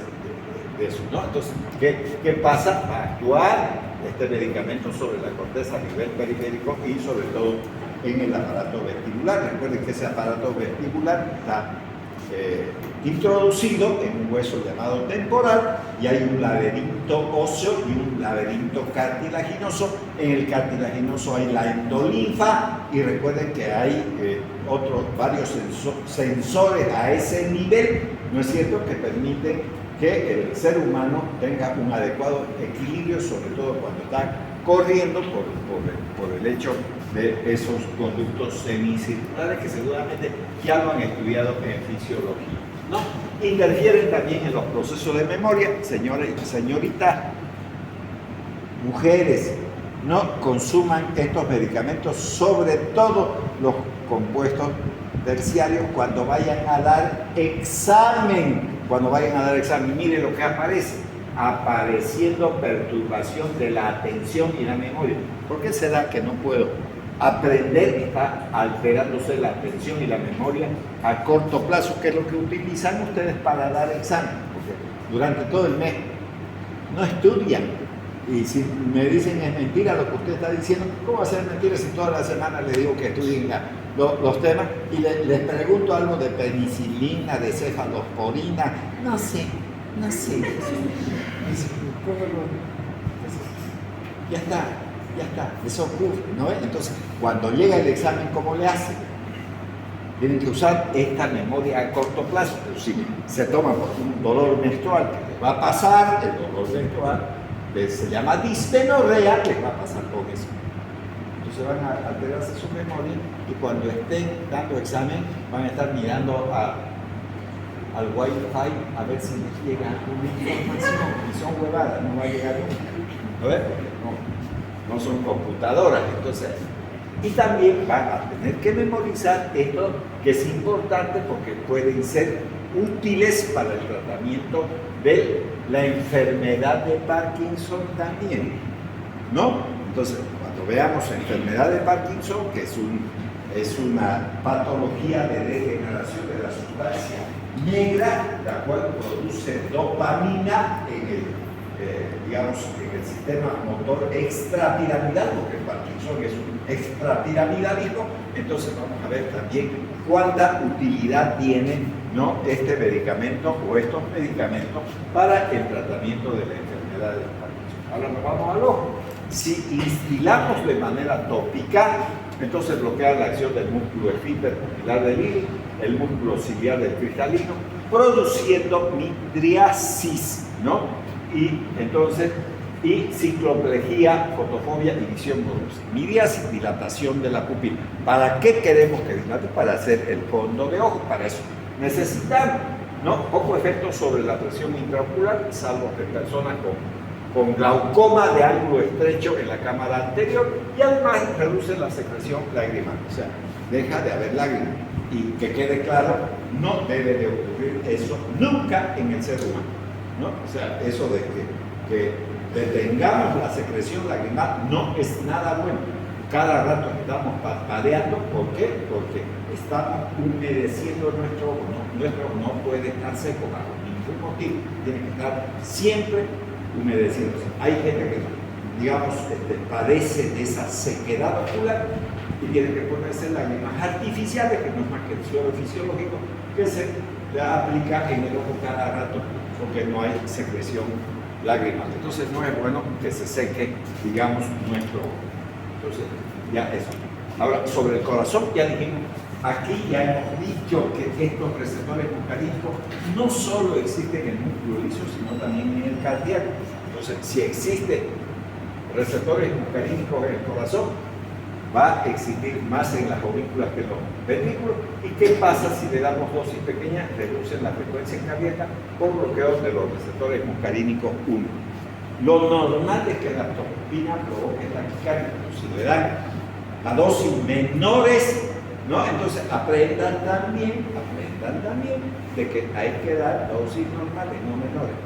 ¿no? Entonces, ¿qué pasa? Va a actuar este medicamento sobre la corteza a nivel periférico y sobre todo en el aparato vestibular. Recuerden que ese aparato vestibular está introducido en un hueso llamado temporal, y hay un laberinto óseo y un laberinto cartilaginoso. En el cartilaginoso hay la endolinfa, y recuerden que hay varios sensores a ese nivel, ¿no es cierto?, que permiten que el ser humano tenga un adecuado equilibrio, sobre todo cuando está corriendo, por el hecho de esos conductos semicirculares que seguramente ya lo han estudiado en fisiología, ¿no? Interfieren también en los procesos de memoria. Señores y señoritas, mujeres, no consuman estos medicamentos, sobre todo los compuestos terciarios, cuando vayan a dar examen. Miren lo que aparece: apareciendo perturbación de la atención y la memoria. ¿Por qué será que no puedo aprender, está alterándose la atención y la memoria a corto plazo, que es lo que utilizan ustedes para dar examen, porque durante todo el mes no estudian. Y si me dicen es mentira lo que usted está diciendo, ¿cómo va a ser mentira si toda la semana le digo que estudien los temas y les pregunto algo de penicilina, de cefalosporina? No sé. Ya está, eso ocurre, ¿no ven? Entonces, cuando llega el examen, ¿cómo le hacen? Tienen que usar esta memoria a corto plazo, pero si se toma por un dolor menstrual que les va a pasar, el dolor menstrual se llama dismenorrea, les va a pasar con eso. Entonces van a alterarse su memoria y cuando estén dando examen van a estar mirando al Wi-Fi a ver si les llega alguna información, y son huevadas, no va a llegar nunca. ¿No ves? Porque no son computadoras, entonces. Y también van a tener que memorizar esto, que es importante porque pueden ser útiles para el tratamiento de la enfermedad de Parkinson también, ¿no? Entonces, cuando veamos enfermedad de Parkinson, que es una patología de degeneración de la sustancia negra, la cual produce dopamina en el sistema motor extrapiramidal, porque el Parkinson es un extrapiramidalismo. Entonces vamos a ver también cuánta utilidad tiene, ¿no?, este medicamento o estos medicamentos para el tratamiento de la enfermedad del Parkinson. Ahora nos vamos al ojo. Si instilamos de manera tópica, entonces bloquea la acción del músculo esfínter pupilar del iris, el músculo ciliar del cristalino, produciendo midriasis, ¿no? Y entonces, cicloplejía, fotofobia y visión borrosa. Midriasis, dilatación de la pupila. ¿Para qué queremos que dilate? Para hacer el fondo de ojo. Para eso necesitamos, ¿no?, poco efecto sobre la presión intraocular, salvo que personas con glaucoma de ángulo estrecho en la cámara anterior, y además reduce la secreción lagrimal, o sea, deja de haber lágrimas. Y que quede claro, no debe de ocurrir eso nunca en el ser humano, ¿no? O sea, eso de que detengamos la secreción lagrimal no es nada bueno. Cada rato estamos parpadeando. ¿Por qué? Porque estamos humedeciendo nuestro ojo. Nuestro ojo no puede estar seco bajo ningún motivo. Tiene que estar siempre humedeciéndose. Hay gente que, digamos, padece de esa sequedad ocular y tiene que ponerse lágrimas artificiales, que no es más que el suelo fisiológico, que se aplica en el ojo cada rato, porque no hay secreción lagrimal. Entonces no es bueno que se seque, digamos, nuestro ojo. Entonces, ya eso. Ahora, sobre el corazón, ya dijimos, aquí ya hemos dicho que estos receptores muscarínicos no solo existen en el músculo liso, sino también en el cardíaco. Entonces, si existen receptores muscarínicos en el corazón, va a existir más en las aurículas que en los ventrículos. ¿Y qué pasa si le damos dosis pequeñas? Reducen la frecuencia cardíaca por bloqueo de los receptores muscarínicos 1. Lo normal es que la atropina provoque taquicardia, pero si le dan a dosis menores, ¿no?, entonces aprendan también de que hay que dar dosis normales, no menores.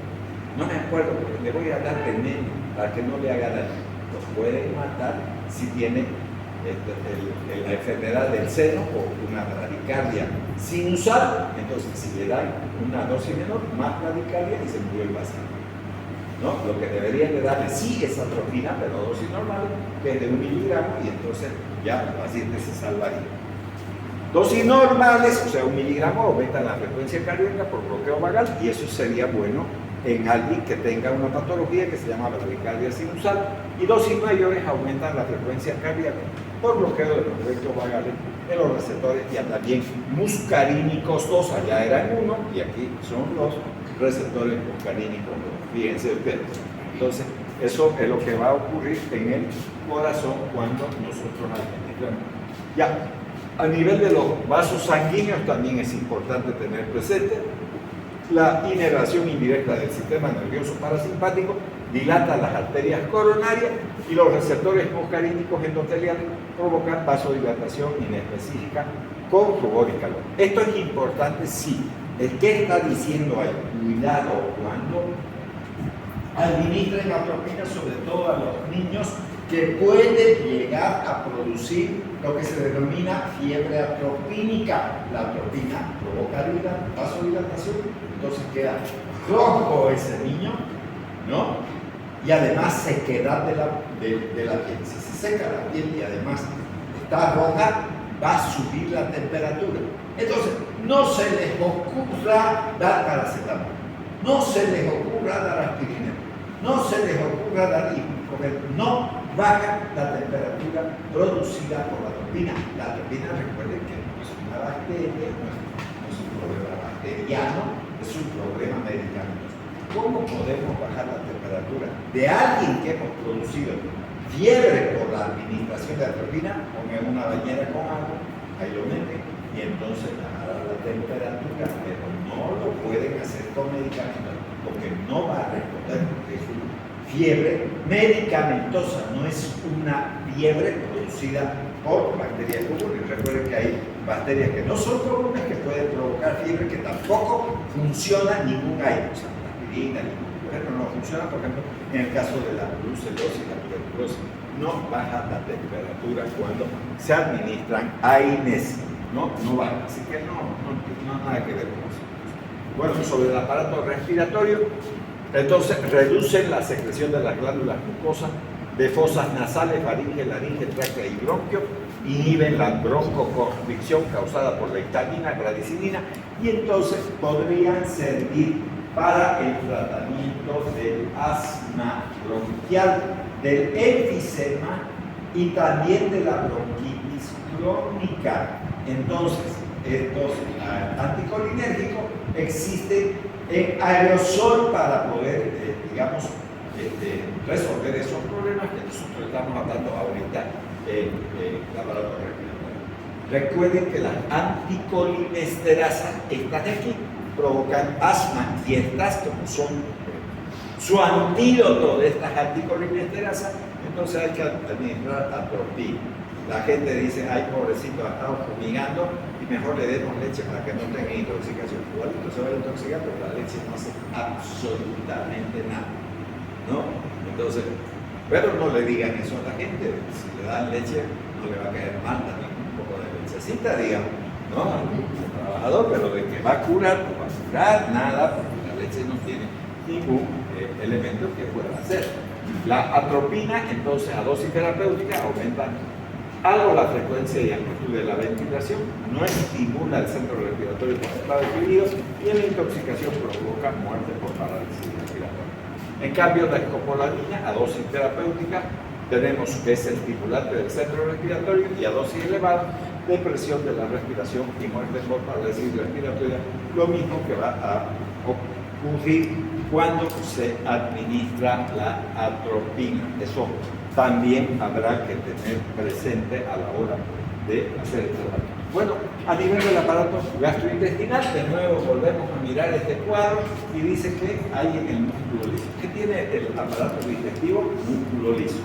No me acuerdo, porque le voy a dar veneno para que no le haga daño. Los pueden matar si tiene la enfermedad del seno o una bradicardia sinusal. Entonces, si le dan una dosis menor, más bradicardia y se murió el paciente, ¿no? Lo que deberían de darle sí es atropina, pero dosis normal, que es de 1 miligramo, y entonces ya el paciente se salvaría. Dosis normales, o sea, 1 miligramo, aumentan la frecuencia cardíaca por bloqueo vagal, y eso sería bueno en alguien que tenga una patología que se llama bradicardia sinusal, y dosis mayores aumentan la frecuencia cardíaca por bloqueo de los efectos vagales de los receptores, ya también muscarínicos 2, allá eran 1 y aquí son los receptores muscarínicos 2, fíjense ustedes. Entonces, eso es lo que va a ocurrir en el corazón cuando nosotros administramos. Ya, a nivel de los vasos sanguíneos también es importante tener presente la inervación indirecta del sistema nervioso parasimpático, dilata las arterias coronarias, y los receptores muscarínicos endoteliales provocan vasodilatación inespecífica con rubor y calor. Esto es importante, sí. ¿Qué está diciendo ahí? Cuidado cuando administren atropina, sobre todo a los niños que puede llegar a producir lo que se denomina fiebre atropínica. La atropina provoca vasodilatación, entonces queda rojo ese niño, ¿no? Y además sequedad de la piel. Si se seca la piel y además está roja, va a subir la temperatura. Entonces, no se les ocurra dar paracetamol, no se les ocurra dar aspirina, no se les ocurra dar ibuprofeno, no baja la temperatura producida por la atropina. La atropina, recuerden que no es una bacteria, no es un problema bacteriano, es un problema medicamentoso. ¿Cómo podemos bajar la temperatura de alguien que hemos producido fiebre por la administración de atropina? Pongan una bañera con agua, ahí lo meten y entonces bajará la temperatura, pero no lo pueden hacer con medicamentos porque no va a responder, porque es una fiebre medicamentosa, no es una fiebre producida por bacterias comunes. Recuerden que hay bacterias que no son comunes que pueden provocar fiebre, que tampoco funciona ningún aire. O sea, pero no funciona, por ejemplo, en el caso de la brucelosis y la tuberculosis. No baja la temperatura cuando se administran AINES, no baja. Así que no nada que ver con eso. Bueno, sobre el aparato respiratorio, entonces reducen la secreción de las glándulas mucosas de fosas nasales, faringe, laringe, tráquea y bronquio, inhiben la broncoconstricción causada por la histamina, gradicinina, y entonces podrían servir para el tratamiento del asma bronquial, del enfisema y también de la bronquitis crónica. Entonces, estos anticolinérgicos existen en aerosol para poder, resolver esos problemas que nosotros estamos hablando ahorita en el aparato respiratorio. Recuerden que las anticolinesterasas están aquí, provocan asma, y estas, como son su antídoto de estas anticolinesterasas, entonces hay que administrar atropina. La gente dice, ay, pobrecito, ha estado fumigando y mejor le demos leche para que no tenga intoxicación. Igualito se va a intoxicar, pero la leche no hace absolutamente nada, ¿no? Entonces, pero no le digan eso a la gente. Si le dan leche, no le va a caer mal también un poco de lechecita, digamos, ¿no? Al trabajador, pero de que va a curar, no va a curar nada, porque la leche no tiene ningún elemento que pueda hacer. La atropina, entonces, a dosis terapéutica, aumenta algo la frecuencia y amplitud de la ventilación, no estimula el centro respiratorio cuando está deprimido, y en la intoxicación provoca muerte por parálisis respiratoria. En cambio, la escopolamina, a dosis terapéutica, tenemos que es estimulante del centro respiratorio, y a dosis elevada, depresión de la respiración y muerte por parálisis respiratoria, lo mismo que va a ocurrir cuando se administra la atropina. Eso también habrá que tener presente a la hora de hacer el tratamiento. Bueno, a nivel del aparato gastrointestinal, de nuevo volvemos a mirar este cuadro y dice que hay en el músculo liso. ¿Qué tiene el aparato digestivo? Músculo liso.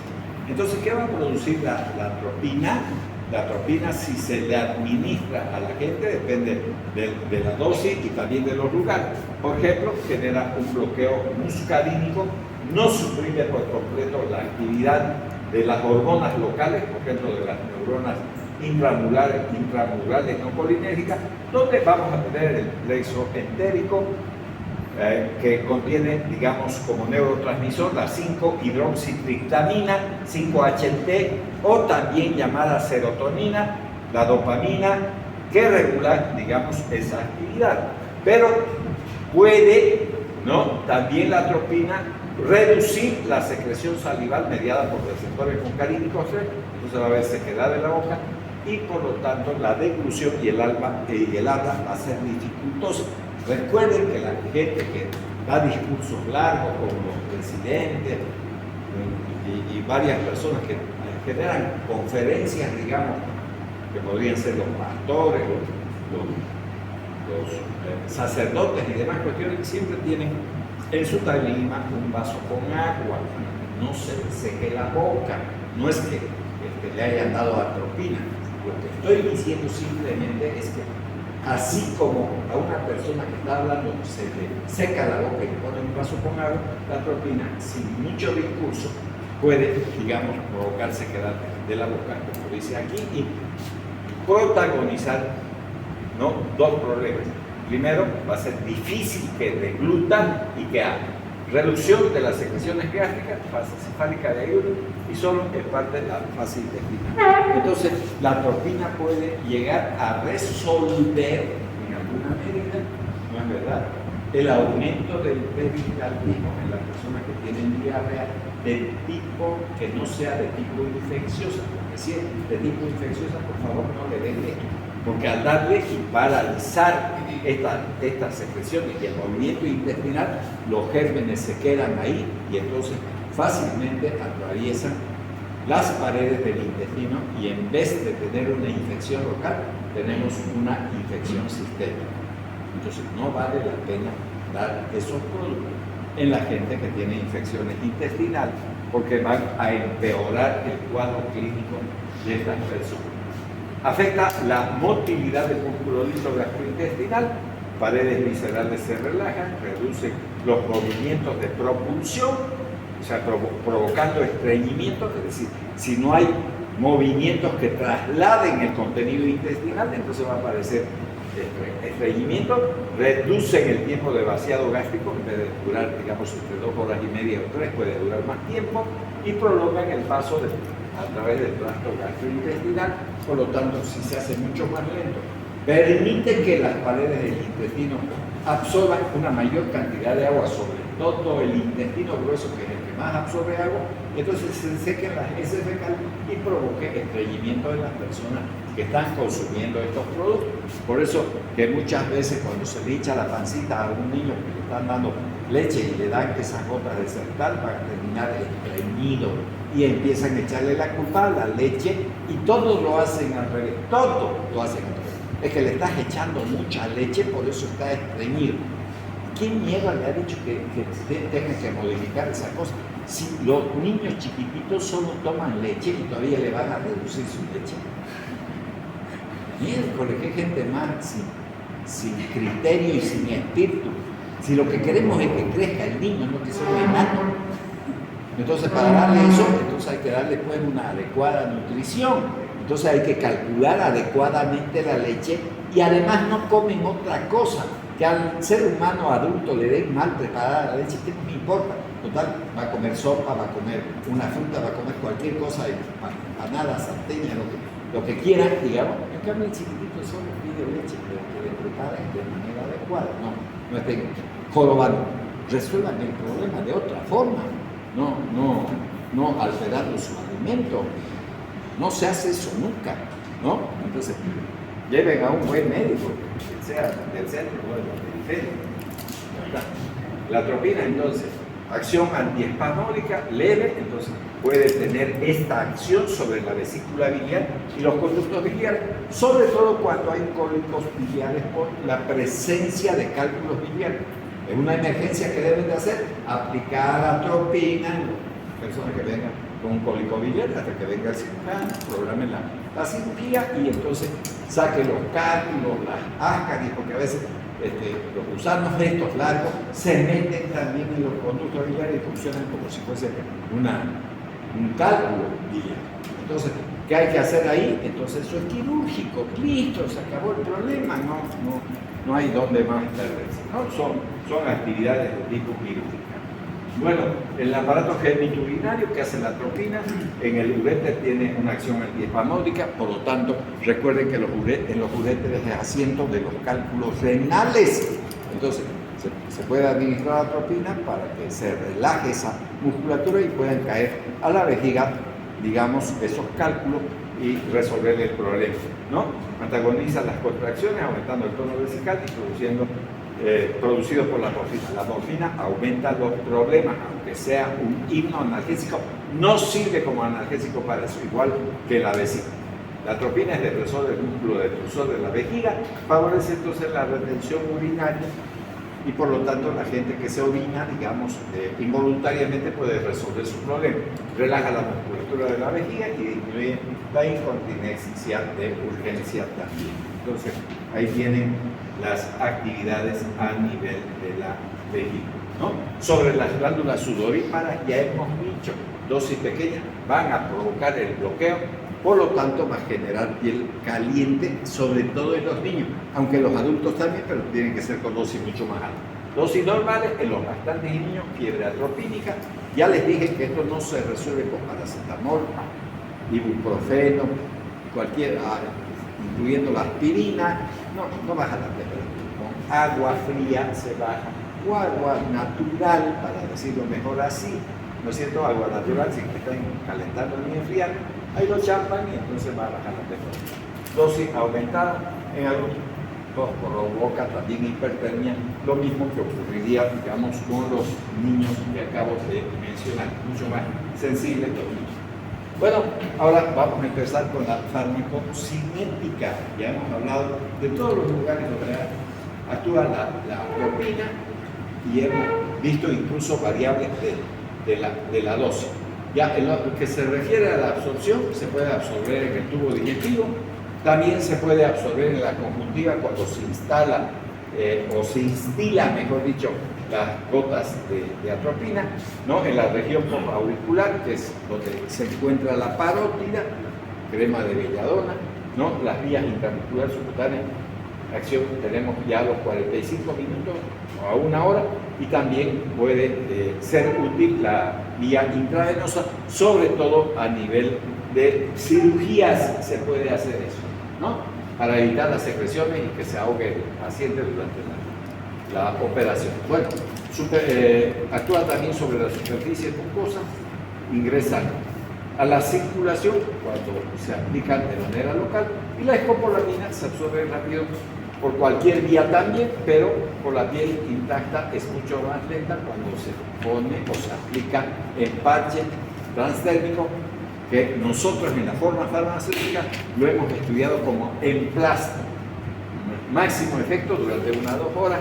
Entonces, ¿qué va a producir la atropina? La atropina, si se le administra a la gente, depende de la dosis y también de los lugares. Por ejemplo, genera un bloqueo muscarínico, no suprime por completo la actividad de las hormonas locales, por ejemplo, de las neuronas intramurales no colinérgicas, donde vamos a tener el plexo entérico, que contiene, digamos, como neurotransmisor la 5-hidroxitriptamina, 5-HT, o también llamada serotonina, la dopamina, que regula, digamos, esa actividad. Pero puede, ¿no?, también la atropina reducir la secreción salival mediada por receptores muscarínicos, entonces va a haber sequedad de la boca, y por lo tanto la deglución y el habla va a ser dificultosa. Recuerden que la gente que da discursos largos, como los presidentes y varias personas que generan conferencias, digamos, que podrían ser los pastores, los sacerdotes y demás cuestiones, siempre tienen en su tarima un vaso con agua, no se seque la boca. No es que le hayan dado atropina. Lo que estoy diciendo simplemente es que así como a una persona que está hablando se le seca la boca y le pone un vaso con agua, la atropina, sin mucho discurso, puede, digamos, provocar sequedad de la boca, como dice aquí, y protagonizar, ¿no?, dos problemas. Primero, va a ser difícil que deglutan y que haga reducción de las secreciones gástricas, fase cefálica de ayuno, y solo en parte de la fase intestinal. Entonces, la atropina puede llegar a resolver en alguna medida, ¿no es verdad?, el aumento del peritaldismo en las personas que tienen diarrea de tipo que no sea de tipo infecciosa, porque si es de tipo infecciosa, por favor, no le den esto, porque al darle y paralizar estas secreciones y el movimiento intestinal, los gérmenes se quedan ahí y entonces fácilmente atraviesan las paredes del intestino y en vez de tener una infección local, tenemos una infección sistémica. Entonces no vale la pena dar esos productos en la gente que tiene infecciones intestinales porque van a empeorar el cuadro clínico de estas personas. Afecta la motilidad del músculo liso gastrointestinal, paredes viscerales se relajan, reduce los movimientos de propulsión, o sea, provocando estreñimiento, es decir, si no hay movimientos que trasladen el contenido intestinal, entonces va a aparecer estreñimiento, reducen el tiempo de vaciado gástrico, en vez de durar, digamos, entre 2 horas y media o 3, puede durar más tiempo, y prolongan el paso a través del tracto gastrointestinal, por lo tanto, si se hace mucho más lento, permite que las paredes del intestino absorban una mayor cantidad de agua, sobre todo el intestino grueso, que es el que más absorbe agua, entonces se sequen las heces fecales y provoque estreñimiento en las personas que están consumiendo estos productos. Por eso que muchas veces cuando se le echa la pancita a un niño que le están dando leche y le dan esas gotas de sertal para terminar estreñido y empiezan a echarle la culpa a la leche y todos lo hacen al revés, todo lo hacen al revés. Es que le estás echando mucha leche, por eso está estreñido. ¿Quién mierda le ha dicho que tenga que modificar esa cosa? Si los niños chiquititos solo toman leche y todavía le van a reducir su leche. Miércoles, qué gente más sin criterio y sin espíritu. Si lo que queremos es que crezca el niño, no que sea un enano. Entonces, para darle eso, entonces hay que darle pues una adecuada nutrición. Entonces hay que calcular adecuadamente la leche y además no comen otra cosa. Que al ser humano adulto le den mal preparada la leche, ¿qué nos importa? Total, va a comer sopa, va a comer una fruta, va a comer cualquier cosa, empanadas, salteña, lo que quiera, digamos. En cambio, el chiquitito solo pide leche, pero que le preparen de manera adecuada. No estén jorobando. Resuelvan el problema de otra forma, no alterando su alimento. No se hace eso nunca, ¿no? Entonces, lleven a un buen médico, que sea del centro o de la periferia. La atropina, entonces, acción antiespasmódica leve, entonces puede tener esta acción sobre la vesícula biliar y los conductos biliares, sobre todo cuando hay cólicos biliares por la presencia de cálculos biliares. Es una emergencia que deben de hacer, aplicar atropina en personas que vengan con un cólico biliar hasta que venga el cirujano, programen la cirugía y entonces saque los cálculos, las ascaris, porque a veces los gusanos estos largos se meten también en los conductos biliares y funcionan como si fuese un cálculo biliar. Entonces, ¿qué hay que hacer ahí? Entonces eso es quirúrgico, listo, se acabó el problema, no hay dónde más perderse, ¿no? Son actividades de tipo quirúrgico. Bueno, el aparato genitourinario que hace la atropina en el uréter tiene una acción antiespasmódica, por lo tanto, recuerden que en los uréteres es asiento de los cálculos renales. Entonces, se puede administrar la atropina para que se relaje esa musculatura y puedan caer a la vejiga, digamos, esos cálculos y resolver el problema, ¿no? Antagoniza las contracciones, aumentando el tono vesical y producidos por la morfina. La morfina aumenta los problemas, aunque sea un hipnoanalgésico, no sirve como analgésico para eso, igual que la vesícula. La atropina es depresor del músculo detrusor de la vejiga, favorece entonces la retención urinaria y por lo tanto la gente que se orina, digamos, involuntariamente puede resolver su problema. Relaja la musculatura de la vejiga y disminuye la incontinencia de urgencia también. Entonces, ahí tienen las actividades a nivel de la vejiga. ¿no? Sobre las glándulas sudoríparas ya hemos dicho, dosis pequeñas van a provocar el bloqueo, por lo tanto va a generar piel caliente, sobre todo en los niños, aunque los adultos también, pero tienen que ser con dosis mucho más altas. Dosis normales en los lactantes y niños, fiebre atropínica. Ya les dije que esto no se resuelve con paracetamol, ibuprofeno, incluyendo la aspirina, no baja la temperatura. Con agua fría se baja, o agua natural, para decirlo mejor así, ¿no es cierto? Agua natural, sin que estén calentando ni enfriando, ahí lo champan y entonces va a bajar la temperatura. Dosis aumentada en algunos provoca también hipertermia, lo mismo que ocurriría, digamos, con los niños que acabo de mencionar, mucho más sensibles los niños. Bueno, ahora vamos a empezar con la farmacocinética. Ya hemos hablado de todos los lugares donde actúa la atropina y hemos visto incluso variables de la dosis. Ya en lo que se refiere a la absorción, se puede absorber en el tubo digestivo, también se puede absorber en la conjuntiva cuando se instala o se instila, mejor dicho, las gotas de atropina, ¿no? En la región auricular, que es donde se encuentra la parótida, crema de belladona, ¿no? Las vías intramuscular subcutáneas, acción tenemos ya a los 45 minutos o a una hora, y también puede ser útil la vía intravenosa, sobre todo a nivel de cirugías se puede hacer eso, ¿no? Para evitar las secreciones y que se ahogue el paciente durante la operación. Bueno, actúa también sobre la superficie mucosa, ingresa a la circulación cuando se aplica de manera local, y la escopolamina se absorbe rápido por cualquier vía también, pero por la piel intacta es mucho más lenta cuando se pone o se aplica en parche transdérmico, que nosotros en la forma farmacéutica lo hemos estudiado como emplasto. Máximo efecto durante 1 a 2 horas,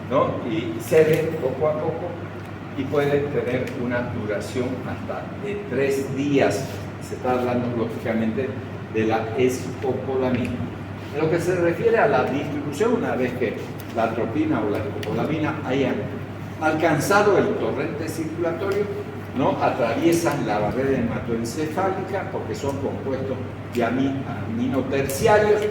¿no? Y cede poco a poco y puede tener una duración hasta de 3 días. Se está hablando lógicamente de la escopolamina. En lo que se refiere a la distribución, una vez que la atropina o la escopolamina hayan alcanzado el torrente circulatorio, ¿no? Atraviesan la barrera hematoencefálica porque son compuestos de aminoterciarios,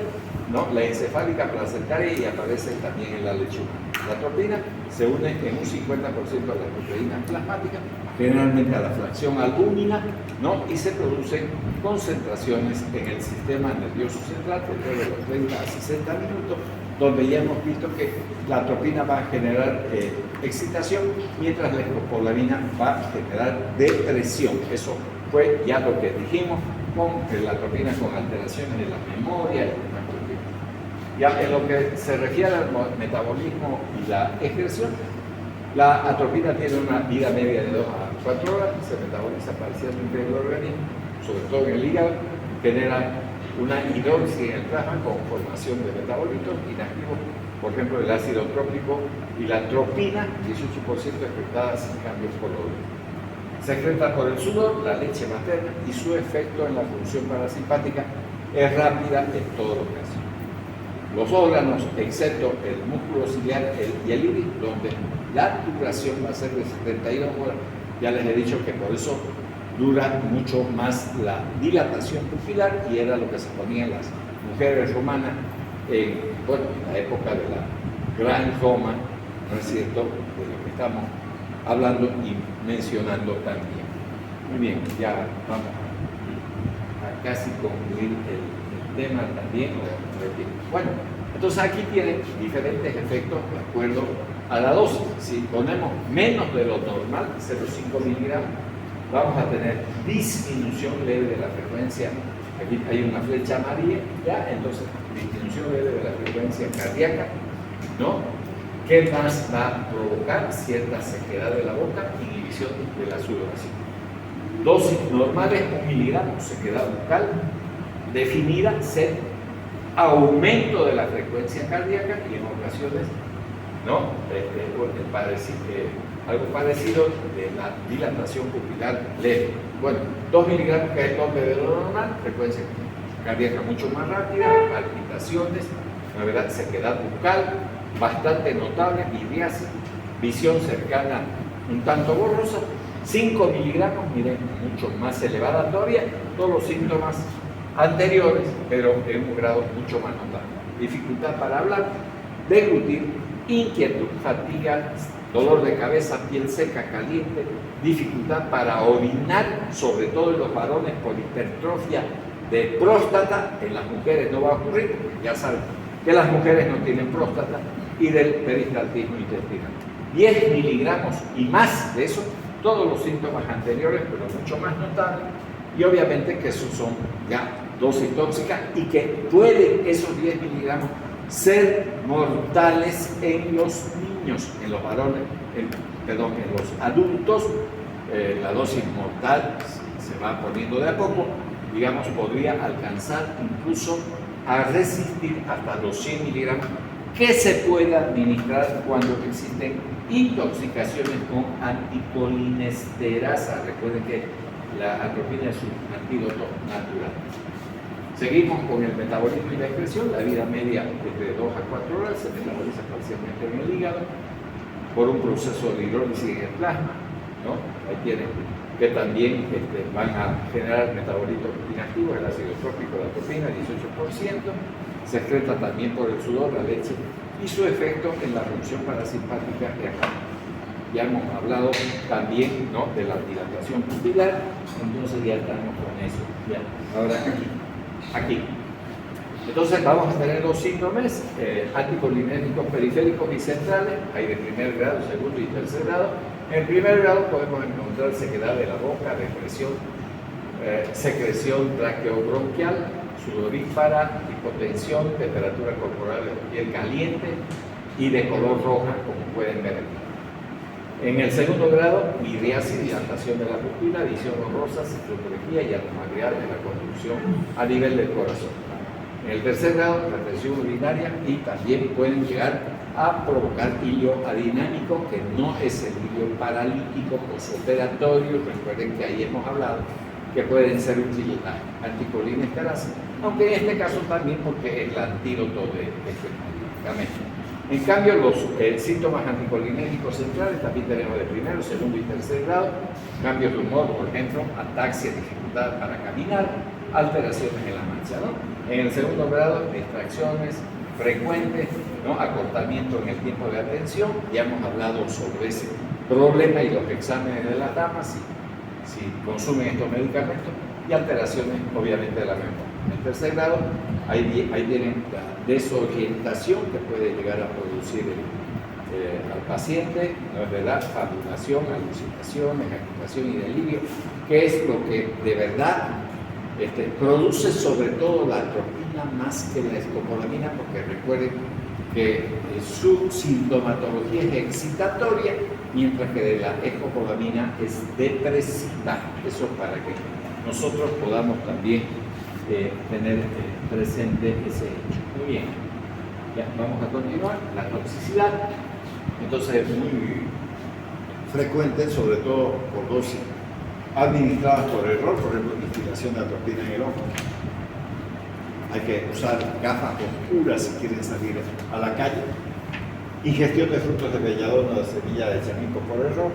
¿no? La encefálica placentaria, y aparece también en la leche humana. La atropina se une en un 50% a las proteínas plasmáticas, generalmente a la fracción albúmina, ¿no? Y se producen concentraciones en el sistema nervioso central después de los 30 a 60 minutos, donde ya hemos visto que la atropina va a generar excitación, mientras la escopolamina va a generar depresión. Eso fue ya lo que dijimos con la atropina con alteraciones de la memoria. Ya en lo que se refiere al metabolismo y la excreción, la atropina tiene una vida media de 2 a 4 horas, se metaboliza parcialmente en el organismo, sobre todo en el hígado, genera una hidrólisis en el plasma con formación de metabolitos inactivos, por ejemplo el ácido trópico y la tropina, 18% excretada sin cambios coloridos. Se excreta por el sudor, la leche materna, y su efecto en la función parasimpática es rápida en todos los casos. Los órganos, excepto el músculo ciliar y el iris, donde la duración va a ser de 72 horas, ya les he dicho que por eso dura mucho más la dilatación pupilar, y era lo que se ponían las mujeres romanas en la época de la Gran Roma, ¿no es cierto?, de lo que estamos hablando y mencionando también. Muy bien, ya vamos a casi concluir el tema también. Bueno, entonces aquí tienen diferentes efectos de acuerdo a la dosis. Si ponemos menos de lo normal, 0,5 miligramos, vamos a tener disminución leve de la frecuencia. Aquí hay una flecha amarilla, ya, entonces disminución leve de la frecuencia cardíaca, ¿no? ¿Qué más va a provocar? Cierta sequedad de la boca, inhibición de la sudoración. Dosis normales, 1 miligramo, sequedad bucal definida, sed, aumento de la frecuencia cardíaca, y en ocasiones, ¿no? Algo parecido de la dilatación pupilar leve. Bueno, 2 miligramos, que es el doble de lo normal, frecuencia cardíaca mucho más rápida, palpitaciones, la verdad, sequedad bucal bastante notable, iriasis, visión cercana un tanto borrosa, 5 miligramos, miren, mucho más elevada todavía, todos los síntomas anteriores, pero en un grado mucho más notable. Dificultad para hablar, deglutir, inquietud, fatiga, dolor de cabeza, piel seca, caliente, dificultad para orinar, sobre todo en los varones por hipertrofia de próstata. En las mujeres no va a ocurrir, porque ya saben que las mujeres no tienen próstata, y del peristaltismo intestinal. 10 miligramos y más de eso, todos los síntomas anteriores, pero mucho más notables, y obviamente que esos son ya dosis tóxica y que pueden esos 10 miligramos ser mortales en los niños, en los varones, en los adultos. La dosis mortal se va poniendo de a poco, digamos, podría alcanzar incluso a resistir hasta los 100 miligramos que se puede administrar cuando existen intoxicaciones con anticolinesterasa. Recuerden que la atropina es un antídoto natural. Seguimos con el metabolismo y la excreción. La vida media es de 2 a 4 horas, se metaboliza parcialmente en el hígado por un proceso de hidrólisis en el plasma, ¿no? Ahí tienen que también van a generar metabolitos inactivos, el ácido trópico, la atropina, 18%, se excreta también por el sudor, la leche, y su efecto en la función parasimpática y acá. Ya hemos hablado también, ¿no?, de la dilatación pupilar, entonces ya estamos con eso. Ya. Ahora aquí. Entonces vamos a tener dos síndromes anticolinérgicos periféricos y centrales. Hay de primer grado, segundo y tercer grado. En primer grado podemos encontrar sequedad de la boca, depresión, secreción traqueobronquial, sudorífara, hipotensión, temperatura corporal de piel caliente y de color roja, como pueden ver aquí. En el segundo grado, midriasis, dilatación de la pupila, visión borrosa, ciclotrefía y anomalias de la conducción a nivel del corazón. En el tercer grado, retención urinaria, y también pueden llegar a provocar hilio adinámico, que no es el hilio paralítico posoperatorio. Recuerden que ahí hemos hablado que pueden ser útiles las anticolinesterasa, aunque en este caso también porque es el antídoto de este medicamento. En cambio, los síntomas anticolinérgicos centrales también tenemos de primero, segundo y tercer grado: cambios de humor, por ejemplo, ataxia, dificultad para caminar, alteraciones en la marcha, ¿no? En el segundo grado, distracciones frecuentes, ¿no?, acortamiento en el tiempo de atención. Ya hemos hablado sobre ese problema y los exámenes de las damas si consumen estos medicamentos, y alteraciones obviamente de la memoria. En el tercer grado, ahí viene la desorientación que puede llegar a producir al paciente, ¿no es verdad?, fabulación, alucinaciones, agitación y delirio, que es lo que de verdad produce sobre todo la atropina más que la escopolamina, porque recuerden que su sintomatología es excitatoria, mientras que de la escopolamina es depresiva. Eso para que nosotros podamos también tener presente ese hecho. Muy bien, ya vamos a continuar. La toxicidad, entonces, es muy frecuente, sobre todo por dosis administradas por error, por ejemplo, instilación de atropina en el ojo. Hay que usar gafas oscuras si quieren salir a la calle. Ingestión de frutos de belladona, de semilla de chamico por error.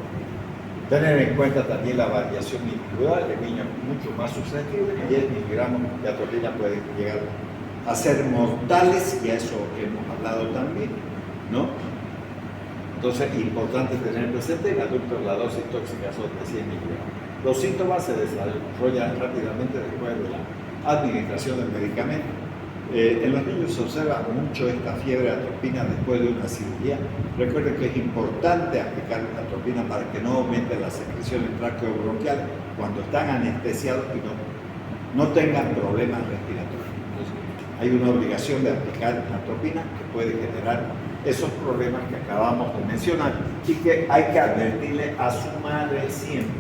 Tener en cuenta también la variación individual. El niño es mucho más susceptible. 10 miligramos de atropina pueden llegar a ser mortales, y a eso hemos hablado también, ¿no? Entonces, importante tener presente: en adultos la dosis tóxica son de 100 miligramos. Los síntomas se desarrollan rápidamente después de la administración del medicamento. En los niños se observa mucho esta fiebre atropina después de una cirugía. Recuerden que es importante aplicar la atropina para que no aumente las secreciones traqueobronquiales cuando están anestesiados y no tengan problemas respiratorios. Entonces, hay una obligación de aplicar la atropina, que puede generar esos problemas que acabamos de mencionar y que hay que advertirle a su madre siempre,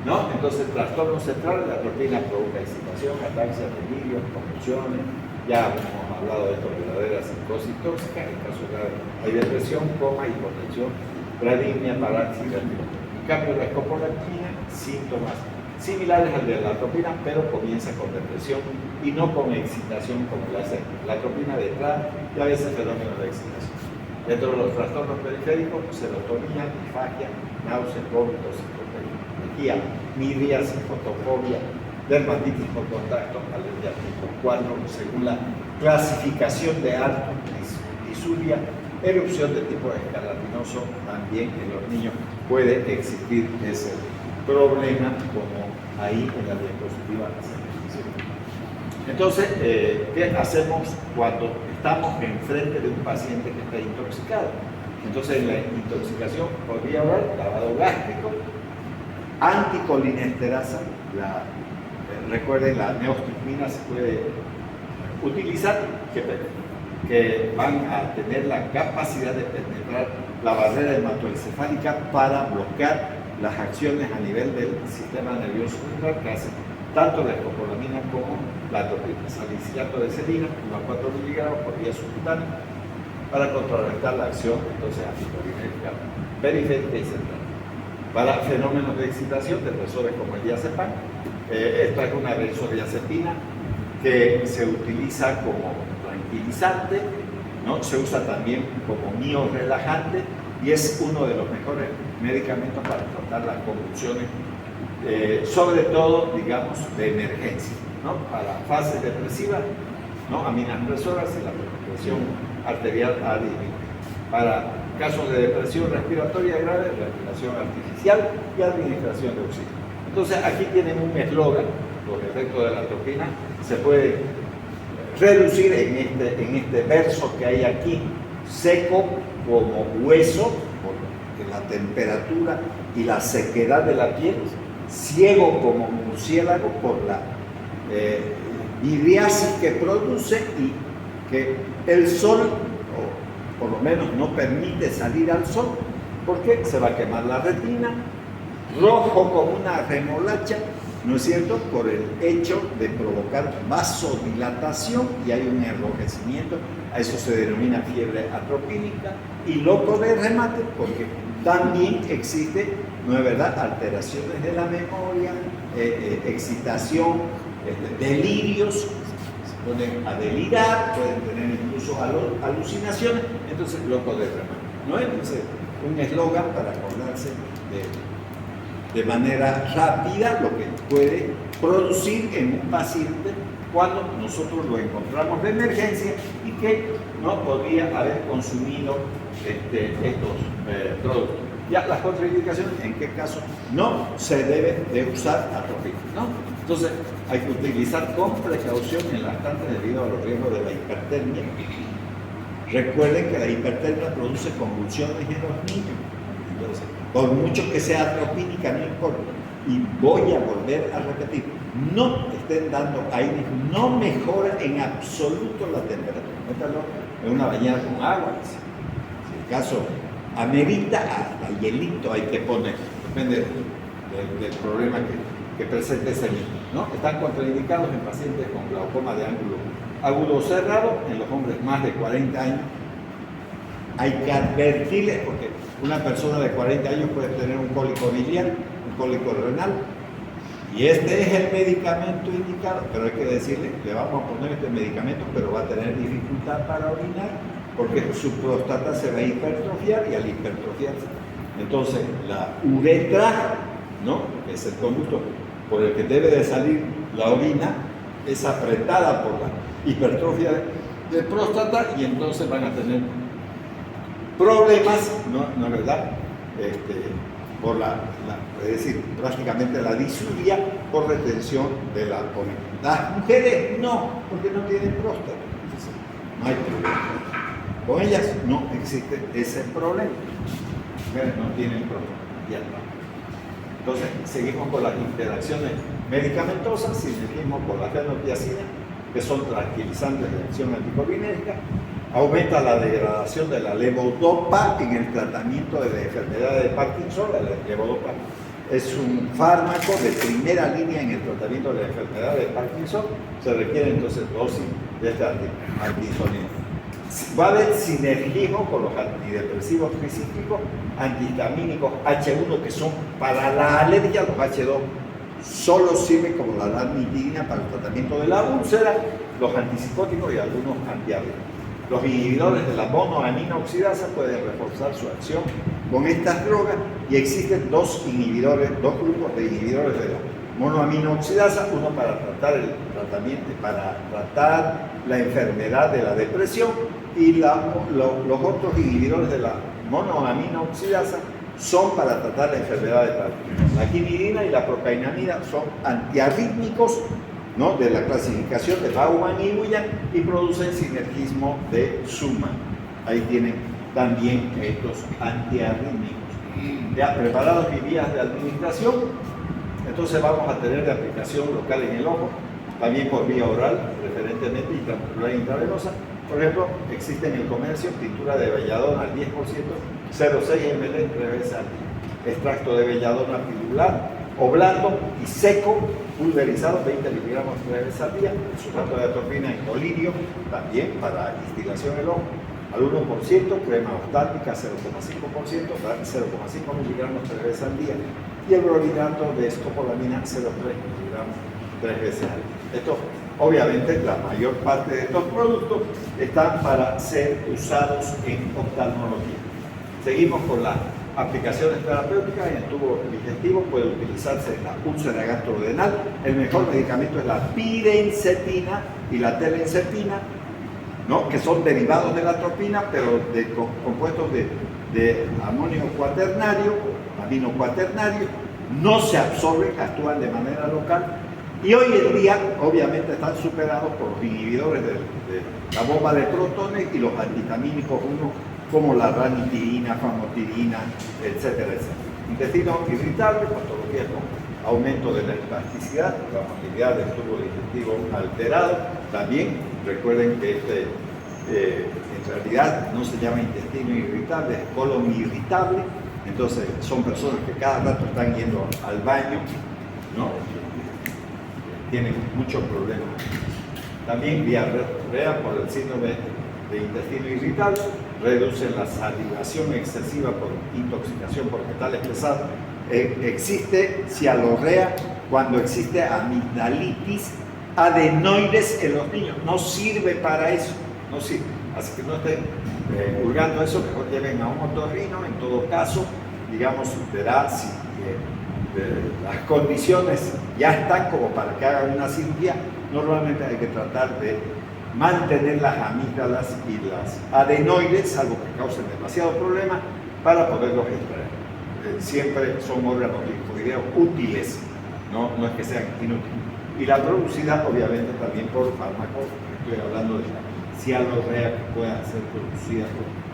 ¿no? Entonces, trastorno central, la atropina provoca excitación, ataxia, delirio, convulsiones. Ya hemos hablado de esto, verdadera psicosis tóxica. En caso grave hay depresión, coma, hipotensión, bradypnia, parálisis respiratoria. En cambio, la escopolamina, síntomas similares al de la atropina, pero comienza con depresión y no con excitación como la hace la atropina detrás, y a veces fenómenos de excitación. Dentro de los trastornos periféricos, serotonía, disfagia, náuseas, vómitos, citometría, midriasis, fotofobia, dermatitis por contacto, alergia tipo 4, según la clasificación de alto, disuria, erupción de tipo escalatinoso. También en los niños puede existir ese problema, como ahí en la diapositiva se menciona. Entonces, ¿qué hacemos cuando estamos enfrente de un paciente que está intoxicado? Entonces, en la intoxicación podría haber lavado gástrico, anticolinesterasa, recuerden, la neostigmina se puede utilizar, que van a tener la capacidad de penetrar la barrera hematoencefálica para bloquear las acciones a nivel del sistema nervioso central que hacen tanto la escopolamina como la atropina. Salicilato de serina, 1,4 miligramos por vía subcutánea, para contrarrestar la acción entonces anticolinérgica periférica y central. Para fenómenos de excitación, depresores como el diazepam, esta es una benzodiazepina que se utiliza como tranquilizante, ¿no? Se usa también como miorrelajante y es uno de los mejores medicamentos para tratar las convulsiones, sobre todo, digamos, de emergencia, ¿no? Para fases depresivas, ¿no? Aminaspresoras y la presión arterial a disminuir. Para casos de depresión respiratoria grave, respiración artificial y administración de oxígeno. Entonces, aquí tienen un eslogan, los efectos de la atropina se puede reducir en este verso que hay aquí: seco como hueso, porque la temperatura y la sequedad de la piel; ciego como murciélago, por la midriasis que produce y que el sol, o por lo menos no permite salir al sol, porque se va a quemar la retina; rojo como una remolacha, ¿no es cierto?, por el hecho de provocar vasodilatación y hay un enrojecimiento. A eso se denomina fiebre atropínica. Y loco de remate, porque también existe, ¿no es verdad?, alteraciones de la memoria, excitación, delirios, se ponen a delirar, pueden tener incluso alucinaciones. Entonces, loco de remate, ¿no? Entonces, un eslogan para acordarse de manera rápida lo que puede producir en un paciente cuando nosotros lo encontramos de emergencia y que no podría haber consumido estos productos. Ya las contraindicaciones, en qué caso no se debe de usar atropina, ¿no? Entonces hay que utilizar con precaución en lactantes debido a los riesgos de la hipertermia. Recuerden que la hipertermia produce convulsiones en los niños. Entonces, por mucho que sea atropínica, no importa. Y voy a volver a repetir, no estén dando aire, no mejora en absoluto la temperatura. Métalo en una bañera con agua. Si el caso amerita, hasta hielito hay que poner, depende del problema que presente ese niño, ¿no? Están contraindicados en pacientes con glaucoma de ángulo agudo cerrado, en los hombres más de 40 años. Hay que advertirles, porque una persona de 40 años puede tener un cólico biliar, un cólico renal, y este es el medicamento indicado, pero hay que decirle, le vamos a poner este medicamento, pero va a tener dificultad para orinar, porque su próstata se va a hipertrofiar, y al hipertrofiarse, entonces la uretra, ¿no?, que es el conducto por el que debe de salir la orina, es apretada por la hipertrofia de próstata, y entonces van a tener problemas, ¿no es verdad?, por es decir, prácticamente la disuria por retención de la orina. Las mujeres no, porque no tienen próstata, entonces no hay problema. Con ellas no existe ese problema. Las mujeres no tienen próstata, ya no. Entonces, seguimos con las interacciones medicamentosas, seguimos con la fenotiazina, que son tranquilizantes de acción anticolinérgica. Aumenta la degradación de la levodopa en el tratamiento de la enfermedad de Parkinson. La levodopa es un fármaco de primera línea en el tratamiento de la enfermedad de Parkinson. Se requiere entonces dosis de este antihistamínico. Va a haber sinergismo con los antidepresivos tricíclicos, antihistamínicos H1, que son para la alergia. Los H2 solo sirven como la ranitidina para el tratamiento de la úlcera, los antipsicóticos y algunos antialérgicos. Los inhibidores de la monoamina oxidasa pueden reforzar su acción con estas drogas y existen dos grupos de inhibidores de la monoamina oxidasa, uno para tratar la enfermedad de la depresión y los otros inhibidores de la monoamina oxidasa son para tratar la enfermedad de Parkinson. La quinidina y la procainamida son antiarrítmicos, ¿no?, de la clasificación de Bauman y Williams y producen sinergismo de suma. Ahí tienen también estos antiarrítmicos. Ya preparados y vías de administración, entonces vamos a tener de aplicación local en el ojo, también por vía oral, preferentemente intramuscular e intravenosa. Por ejemplo, existe en el comercio tintura de belladona al 10%, 0,6 ml 3 veces al día. Extracto de belladona pilular o blando y seco, pulverizado, 20 miligramos 3 veces al día. Sustrato de atropina en colirio, también para instilación del ojo, al 1%, crema oftálmica 0,5%, 0,5 miligramos 3 veces al día. Y el brominato de escopolamina 0,3 miligramos 3 veces al día. Esto, obviamente, la mayor parte de estos productos están para ser usados en oftalmología. Seguimos con las aplicaciones terapéuticas. En el tubo digestivo puede utilizarse en la úlcera gastrodenal. El mejor medicamento es la pirencitina y la telenceptina, ¿no?, que son derivados de la atropina, pero compuestos de amonio cuaternario, amino cuaternario, no se absorben, actúan de manera local y hoy en día obviamente están superados por los inhibidores de la bomba de protones y los antihistamínicos 1 como la ranitidina, famotidina, etcétera, etcétera. Intestino irritable, patología con aumento de la espasticidad, la motilidad del tubo digestivo alterado. También recuerden que en realidad no se llama intestino irritable, es colon irritable. Entonces son personas que cada rato están yendo al baño, ¿no?, tienen muchos problemas. También diarrea por el síndrome de intestino irritable, reducen la salivación excesiva por intoxicación por metales pesados. Existe cialorrea cuando existe amigdalitis adenoides en los niños. No sirve para eso, no sirve. Así que no estén hurgando eso, mejor lleven a un otorrino. En todo caso, digamos, verá si las condiciones ya están como para que hagan una cirugía. Normalmente hay que tratar de mantener las amígdalas y las adenoides, algo que causen demasiado problema, para poderlos extraer. Siempre son órganos linfoideos útiles, no es que sean inútiles. Y la producida, obviamente, también por fármacos. Estoy hablando de la cialorrea que pueda ser producida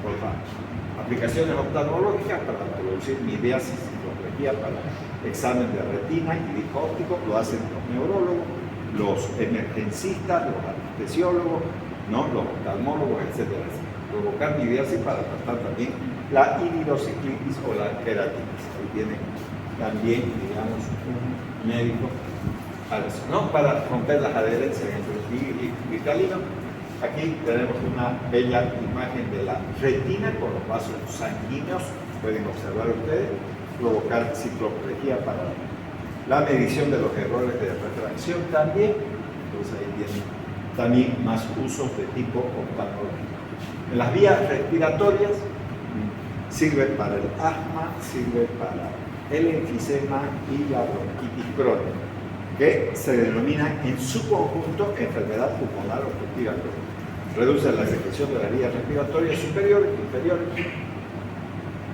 por fármacos. Aplicaciones oftalmológicas para producir midiasis, cicloplegia, para examen de retina y disco óptico, lo hacen los neurólogos, los emergencistas, los anestesiólogos, ¿no?, los oftalmólogos, etcétera, etcétera. Provocar midiasis para tratar también la iridociclitis o la queratitis. Ahí tienen también, digamos, un médico para eso, ¿no?, para romper las adherencias entre el cristalino. Aquí tenemos una bella imagen de la retina con los vasos sanguíneos, pueden observar ustedes, provocar cicloplegia para la medición de los errores de refracción también. Entonces ahí tienen también más usos de tipo oftalmológico. En las vías respiratorias sirve para el asma, sirve para el enfisema y la bronquitis crónica, que se denomina en su conjunto enfermedad pulmonar obstructiva crónica. Reduce la secreción de las vías respiratorias superiores e inferiores.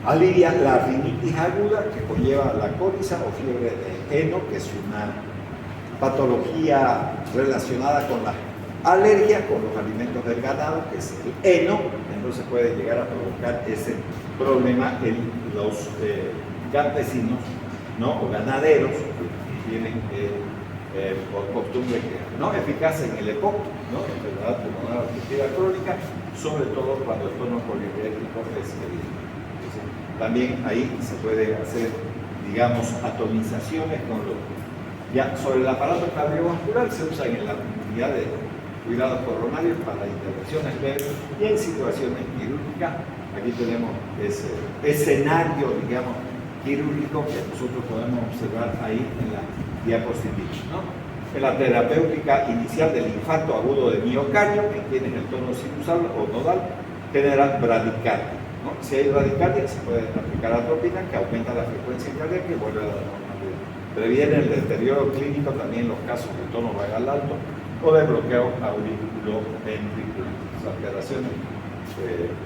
Alivia la rinitis aguda que conlleva la cólica o fiebre de heno, que es una patología relacionada con las alergias con los alimentos del ganado, que es el heno. Entonces puede llegar a provocar ese problema en los campesinos, ¿no?, o ganaderos que tienen por costumbre que no eficaz en el EPOC, ¿no?, enfermedad pulmonar obstructiva crónica, sobre todo cuando el tono poliedrético es evidente. También ahí se puede hacer, digamos, atomizaciones con los... Ya sobre el aparato cardiovascular se usa en la unidad de cuidados coronarios para intervenciones leves y en situaciones quirúrgicas. Aquí tenemos ese escenario, digamos, quirúrgico que nosotros podemos observar ahí en la diapositiva, ¿no? en la terapéutica inicial del infarto agudo de miocardio, en quienes el tono sinusal o nodal genera bradicardia, ¿no? Si hay bradicardia, se puede aplicar atropina, que aumenta la frecuencia cardíaca y vuelve a la normalidad. Previene el deterioro clínico también en los casos de tono vagal alto o de bloqueo auriculoventricular, alteraciones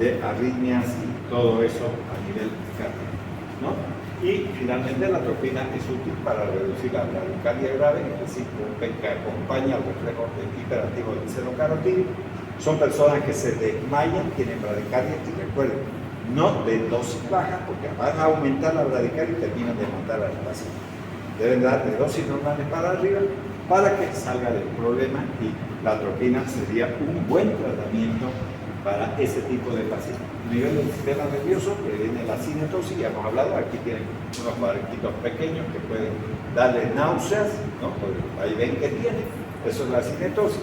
de arritmias y todo eso a nivel cardíaco, ¿no? Y finalmente la atropina es útil para reducir la bradicardia grave, es decir, que acompaña al reflejo hiperactivo del seno carotídeo. Son personas que se desmayan, tienen bradicardia, y recuerden, no de dosis baja, porque van a aumentar la bradicardia y terminan de matar al paciente. Deben dar de dosis normales para arriba para que salga del problema, y la atropina sería un buen tratamiento para ese tipo de pacientes. A nivel del sistema nervioso, viene la cinetosis, ya hemos hablado, aquí tienen unos cuadritos pequeños que pueden darle náuseas, ¿no? Por el vaivén que tiene, eso es la cinetosis,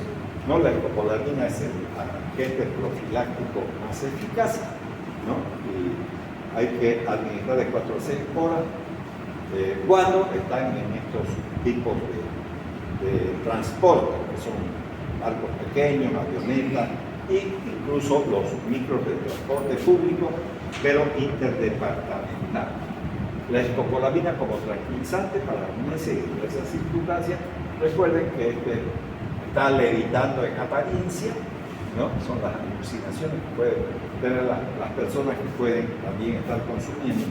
¿no? La escopolamina es el agente profiláctico más eficaz, ¿no? Y hay que administrar de 4 a 6 horas cuando están en estos tipos de transporte, que son barcos pequeños, avionetas, e incluso los micros de transporte público, pero interdepartamental. La escopolamina como tranquilizante para una serie de diversas circunstancias. Recuerden que está levitando en apariencia, ¿no? Son las alucinaciones que pueden tener las personas que pueden también estar consumiendo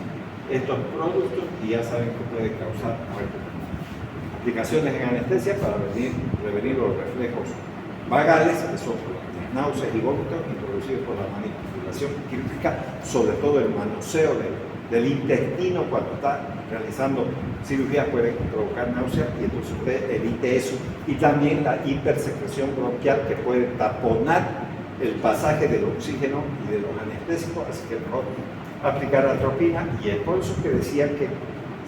estos productos, y ya saben que puede causar muerte. Aplicaciones en anestesia para prevenir los reflejos vagales, que son náuseas y vómitos introducidos por la manipulación quirúrgica, sobre todo el manoseo del intestino cuando está realizando cirugía puede provocar náuseas, y entonces usted evite eso. Y también la hipersecreción bronquial, que puede taponar el pasaje del oxígeno y de los anestésicos, así que mejor aplicar atropina. Y es por eso que decía que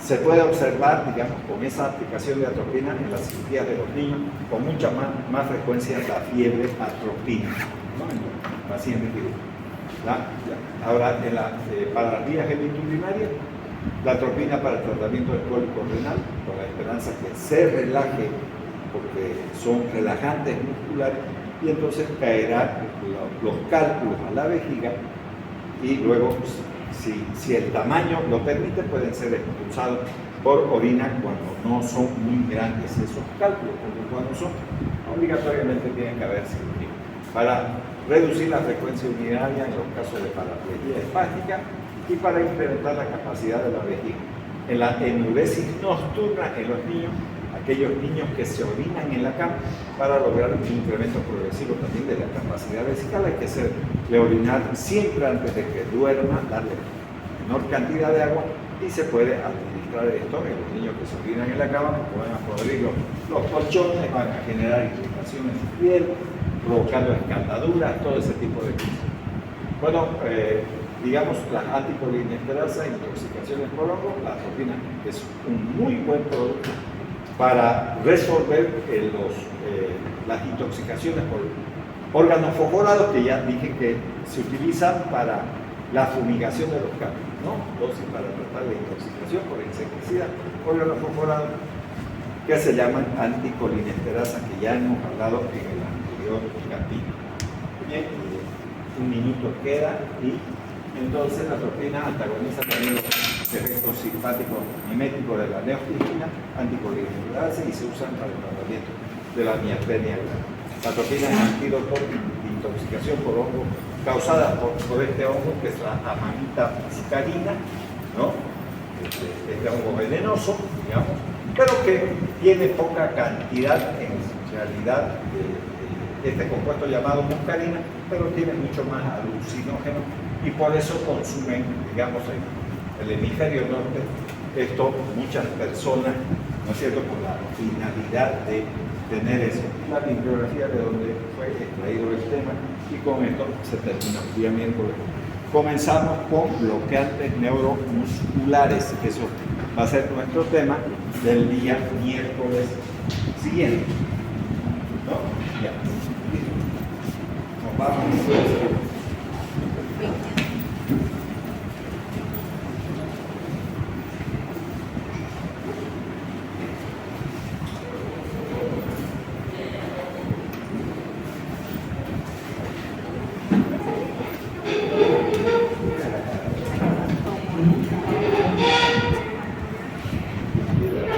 se puede observar, digamos, con esa aplicación de atropina en las cirugías de los niños con mucha más frecuencia la fiebre atropina, ¿no? En los pacientes que ahora para las vías genitourinarias, la atropina para el tratamiento del cólico renal, con la esperanza que se relaje, porque son relajantes musculares, y entonces caerán los cálculos a la vejiga, y luego si el tamaño lo permite, pueden ser expulsados por orina cuando no son muy grandes esos cálculos, porque cuando son, obligatoriamente tienen que haber cirugía para reducir la frecuencia urinaria en los casos de paraplegia espástica y para incrementar la capacidad de la vejiga. En la enuresis nocturna en los niños, aquellos niños que se orinan en la cama, para lograr un incremento progresivo también de la capacidad vesical, hay que hacerle orinar siempre antes de que duerma, darle menor cantidad de agua, y se puede administrar esto en los niños que se orinan en la cama, porque van a podrir los colchones, van a generar irritaciones en piel, provocando escaldaduras, todo ese tipo de cosas. Bueno, digamos, las anticolinesterosa, intoxicaciones por hongo, la atropina es un muy buen producto para resolver las intoxicaciones por órganos fosforados, que ya dije que se utilizan para la fumigación de los campos, ¿no? Dosis para tratar la intoxicación por insecticida, órganos fosforados, que se llaman anticolinesterosa, que ya hemos hablado en el anterior capítulo. Bien, un minuto queda, y entonces la atropina antagoniza también los efectos simpáticos miméticos de la neostigmina, anticolinesterosa, y se usan para el tratamiento de la miastenia grave. La atropina es antídoto de intoxicación por hongo causada por este hongo, que es la Amanita muscarina, ¿no? Este hongo venenoso, digamos, pero que tiene poca cantidad en realidad de este compuesto llamado muscarina, pero tiene mucho más alucinógeno, y por eso consumen, digamos, en el hemisferio norte, esto muchas personas, ¿no es cierto?, con la finalidad de tener eso. La bibliografía de donde fue extraído el tema, y con esto se termina el día miércoles. Comenzamos con bloqueantes neuromusculares, que eso va a ser nuestro tema del día miércoles siguiente, ¿no? Ya. Nos vamos pues